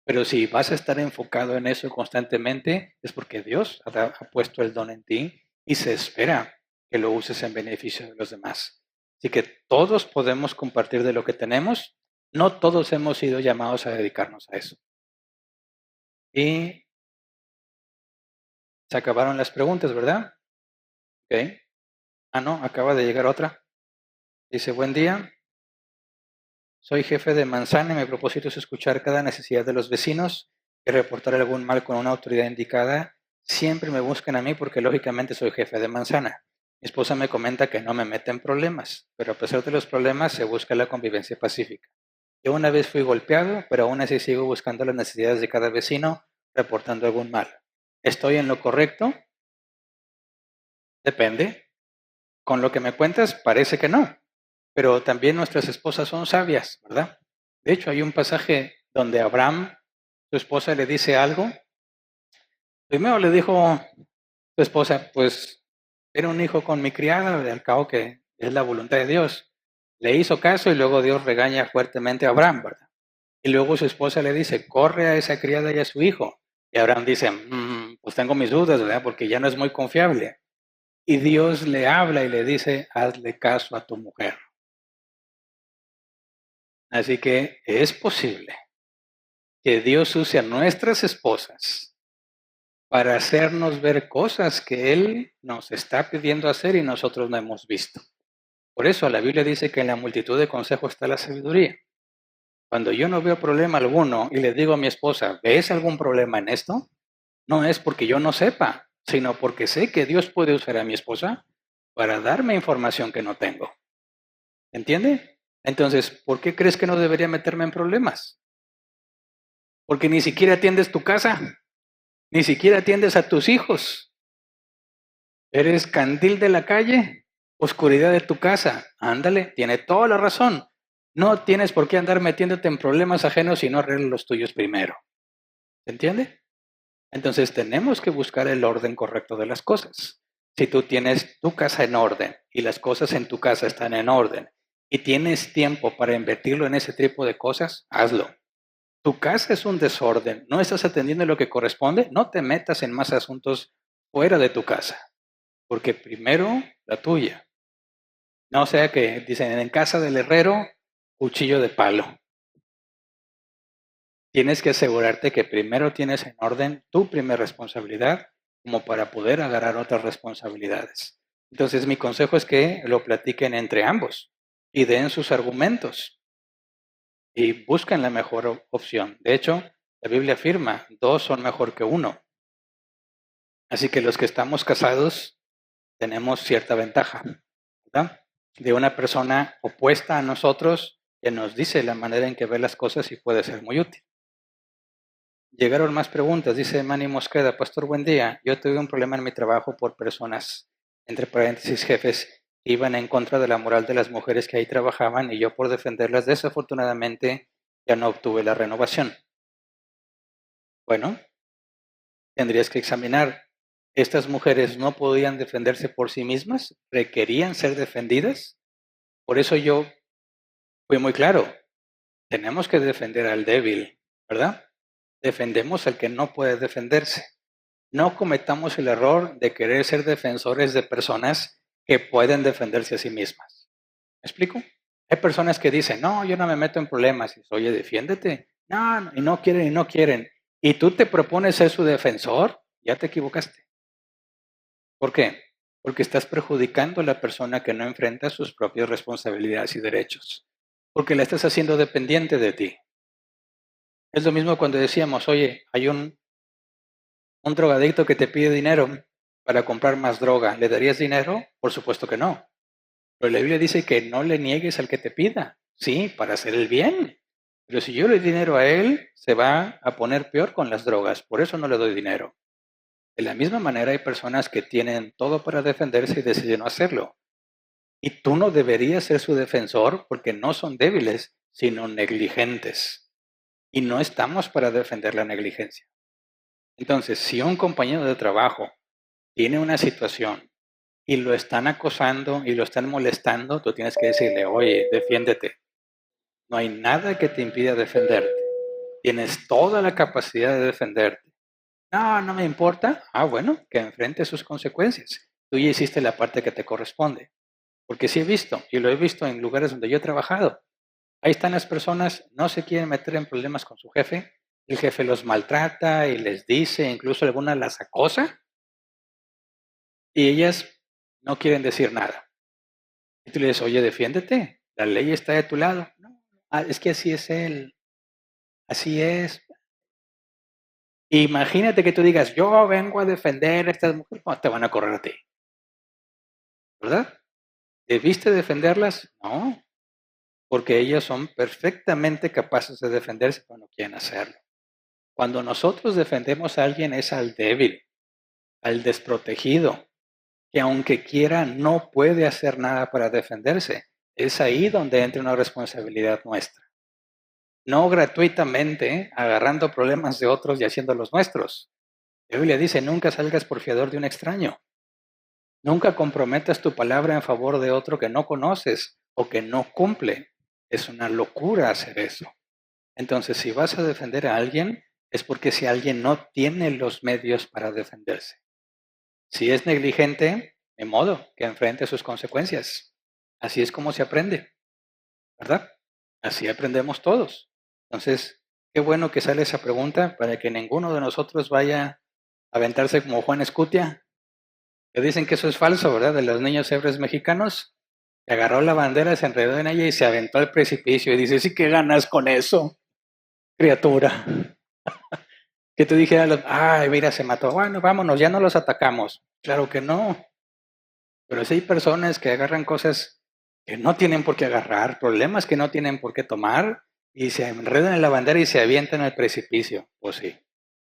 Pero si vas a estar enfocado en eso constantemente, es porque Dios ha puesto el don en ti y se espera que lo uses en beneficio de los demás. Así que todos podemos compartir de lo que tenemos. No todos hemos sido llamados a dedicarnos a eso. Y se acabaron las preguntas, ¿verdad? Ok. Ah, no, acaba de llegar otra. Dice, buen día. Soy jefe de manzana y mi propósito es escuchar cada necesidad de los vecinos y reportar algún mal con una autoridad indicada. Siempre me buscan a mí porque lógicamente soy jefe de manzana. Mi esposa me comenta que no me mete en problemas, pero a pesar de los problemas se busca la convivencia pacífica. Yo una vez fui golpeado, pero aún así sigo buscando las necesidades de cada vecino, reportando algún mal. ¿Estoy en lo correcto? Depende. Con lo que me cuentas parece que no. Pero también nuestras esposas son sabias, ¿verdad? De hecho, hay un pasaje donde Abraham, su esposa, le dice algo. Primero le dijo su esposa, pues era un hijo con mi criada, al cabo que es la voluntad de Dios. Le hizo caso y luego Dios regaña fuertemente a Abraham, ¿verdad? Y luego su esposa le dice, corre a esa criada y a su hijo. Y Abraham dice, pues tengo mis dudas, ¿verdad? Porque ya no es muy confiable. Y Dios le habla y le dice, hazle caso a tu mujer. Así que es posible que Dios use a nuestras esposas para hacernos ver cosas que Él nos está pidiendo hacer y nosotros no hemos visto. Por eso la Biblia dice que en la multitud de consejos está la sabiduría. Cuando yo no veo problema alguno y le digo a mi esposa, ¿ves algún problema en esto? No es porque yo no sepa, sino porque sé que Dios puede usar a mi esposa para darme información que no tengo. ¿Entiende? Entonces, ¿por qué crees que no debería meterme en problemas? Porque ni siquiera atiendes tu casa, ni siquiera atiendes a tus hijos. Eres candil de la calle, oscuridad de tu casa. Ándale, tiene toda la razón. No tienes por qué andar metiéndote en problemas ajenos si no arreglas los tuyos primero. ¿Se entiende? Entonces tenemos que buscar el orden correcto de las cosas. Si tú tienes tu casa en orden y las cosas en tu casa están en orden y tienes tiempo para invertirlo en ese tipo de cosas, hazlo. Tu casa es un desorden, no estás atendiendo lo que corresponde, no te metas en más asuntos fuera de tu casa, porque primero la tuya. No sea que dicen en casa del herrero, cuchillo de palo. Tienes que asegurarte que primero tienes en orden tu primera responsabilidad como para poder agarrar otras responsabilidades. Entonces mi consejo es que lo platiquen entre ambos y den sus argumentos y busquen la mejor opción. De hecho, la Biblia afirma, dos son mejor que uno. Así que los que estamos casados tenemos cierta ventaja, ¿verdad? De una persona opuesta a nosotros que nos dice la manera en que ve las cosas y puede ser muy útil. Llegaron más preguntas, dice Manny Mosqueda, Pastor, buen día. Yo tuve un problema en mi trabajo por personas, entre paréntesis, jefes, que iban en contra de la moral de las mujeres que ahí trabajaban y yo por defenderlas, desafortunadamente, ya no obtuve la renovación. Bueno, tendrías que examinar. ¿Estas mujeres no podían defenderse por sí mismas? ¿Requerían ser defendidas? Por eso yo fui muy claro. Tenemos que defender al débil, ¿verdad? Defendemos al que no puede defenderse. No cometamos el error de querer ser defensores de personas que pueden defenderse a sí mismas. ¿Me explico? Hay personas que dicen, no, yo no me meto en problemas. Y dices, oye, defiéndete. No, no, y no quieren y no quieren. Y tú te propones ser su defensor, ya te equivocaste. ¿Por qué? Porque estás perjudicando a la persona que no enfrenta sus propias responsabilidades y derechos. Porque la estás haciendo dependiente de ti. Es lo mismo cuando decíamos, oye, hay un drogadicto que te pide dinero para comprar más droga. ¿Le darías dinero? Por supuesto que no. Pero la Biblia dice que no le niegues al que te pida. Sí, para hacer el bien. Pero si yo le doy dinero a él, se va a poner peor con las drogas. Por eso no le doy dinero. De la misma manera hay personas que tienen todo para defenderse y deciden no hacerlo. Y tú no deberías ser su defensor porque no son débiles, sino negligentes. Y no estamos para defender la negligencia. Entonces, si un compañero de trabajo tiene una situación y lo están acosando y lo están molestando, tú tienes que decirle, oye, defiéndete. No hay nada que te impida defenderte. Tienes toda la capacidad de defenderte. No, no me importa. Ah, bueno, que enfrente sus consecuencias. Tú ya hiciste la parte que te corresponde. Porque sí he visto, y lo he visto en lugares donde yo he trabajado. Ahí están las personas, no se quieren meter en problemas con su jefe. El jefe los maltrata y les dice, incluso algunas las acosa, y ellas no quieren decir nada. Y tú le dices, oye, defiéndete, la ley está de tu lado. No, es que así es él, así es. Imagínate que tú digas, yo vengo a defender a estas mujeres, no, te van a correr a ti, ¿verdad? ¿Debiste defenderlas? No, porque ellas son perfectamente capaces de defenderse cuando quieren hacerlo. Cuando nosotros defendemos a alguien es al débil, al desprotegido, que aunque quiera no puede hacer nada para defenderse. Es ahí donde entra una responsabilidad nuestra. No gratuitamente agarrando problemas de otros y haciéndolos nuestros. La Biblia dice, nunca salgas por fiador de un extraño. Nunca comprometas tu palabra en favor de otro que no conoces o que no cumple. Es una locura hacer eso. Entonces, si vas a defender a alguien, es porque si alguien no tiene los medios para defenderse. Si es negligente, de modo que enfrente sus consecuencias. Así es como se aprende, ¿verdad? Así aprendemos todos. Entonces, qué bueno que sale esa pregunta para que ninguno de nosotros vaya a aventarse como Juan Escutia, que dicen que eso es falso, ¿verdad? De los niños hebreos mexicanos, que agarró la bandera, se enredó en ella y se aventó al precipicio y dice, sí, ¿qué ganas con eso, criatura? Que tú dijeras, ay, mira, se mató, bueno, vámonos, ya no los atacamos. Claro que no. Pero sí hay personas que agarran cosas que no tienen por qué agarrar, problemas que no tienen por qué tomar, y se enredan en la bandera y se avientan al precipicio. Pues sí,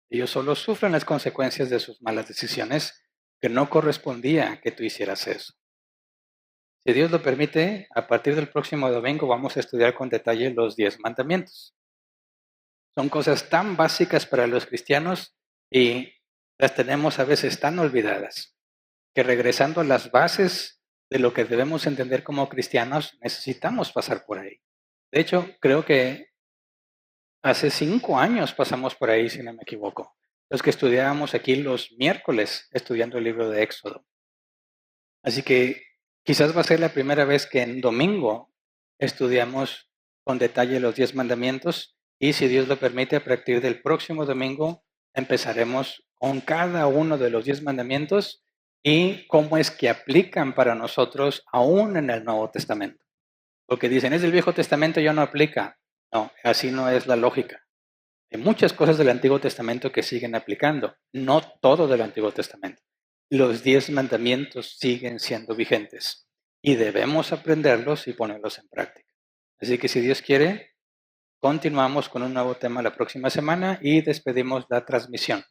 ellos solo sufren las consecuencias de sus malas decisiones, que no correspondía que tú hicieras eso. Si Dios lo permite, a partir del próximo domingo vamos a estudiar con detalle los 10 mandamientos. Son cosas tan básicas para los cristianos y las tenemos a veces tan olvidadas, que regresando a las bases de lo que debemos entender como cristianos, necesitamos pasar por ahí. De hecho, creo que hace 5 años pasamos por ahí, si no me equivoco. Los que estudiábamos aquí los miércoles estudiando el libro de Éxodo. Así que quizás va a ser la primera vez que en domingo estudiamos con detalle los 10 mandamientos y si Dios lo permite, a partir del próximo domingo empezaremos con cada uno de los 10 mandamientos y cómo es que aplican para nosotros aún en el Nuevo Testamento. Lo que dicen es del Viejo Testamento ya no aplica. No, así no es la lógica. Hay muchas cosas del Antiguo Testamento que siguen aplicando, no todo del Antiguo Testamento. Los 10 mandamientos siguen siendo vigentes y debemos aprenderlos y ponerlos en práctica. Así que si Dios quiere, continuamos con un nuevo tema la próxima semana y despedimos la transmisión.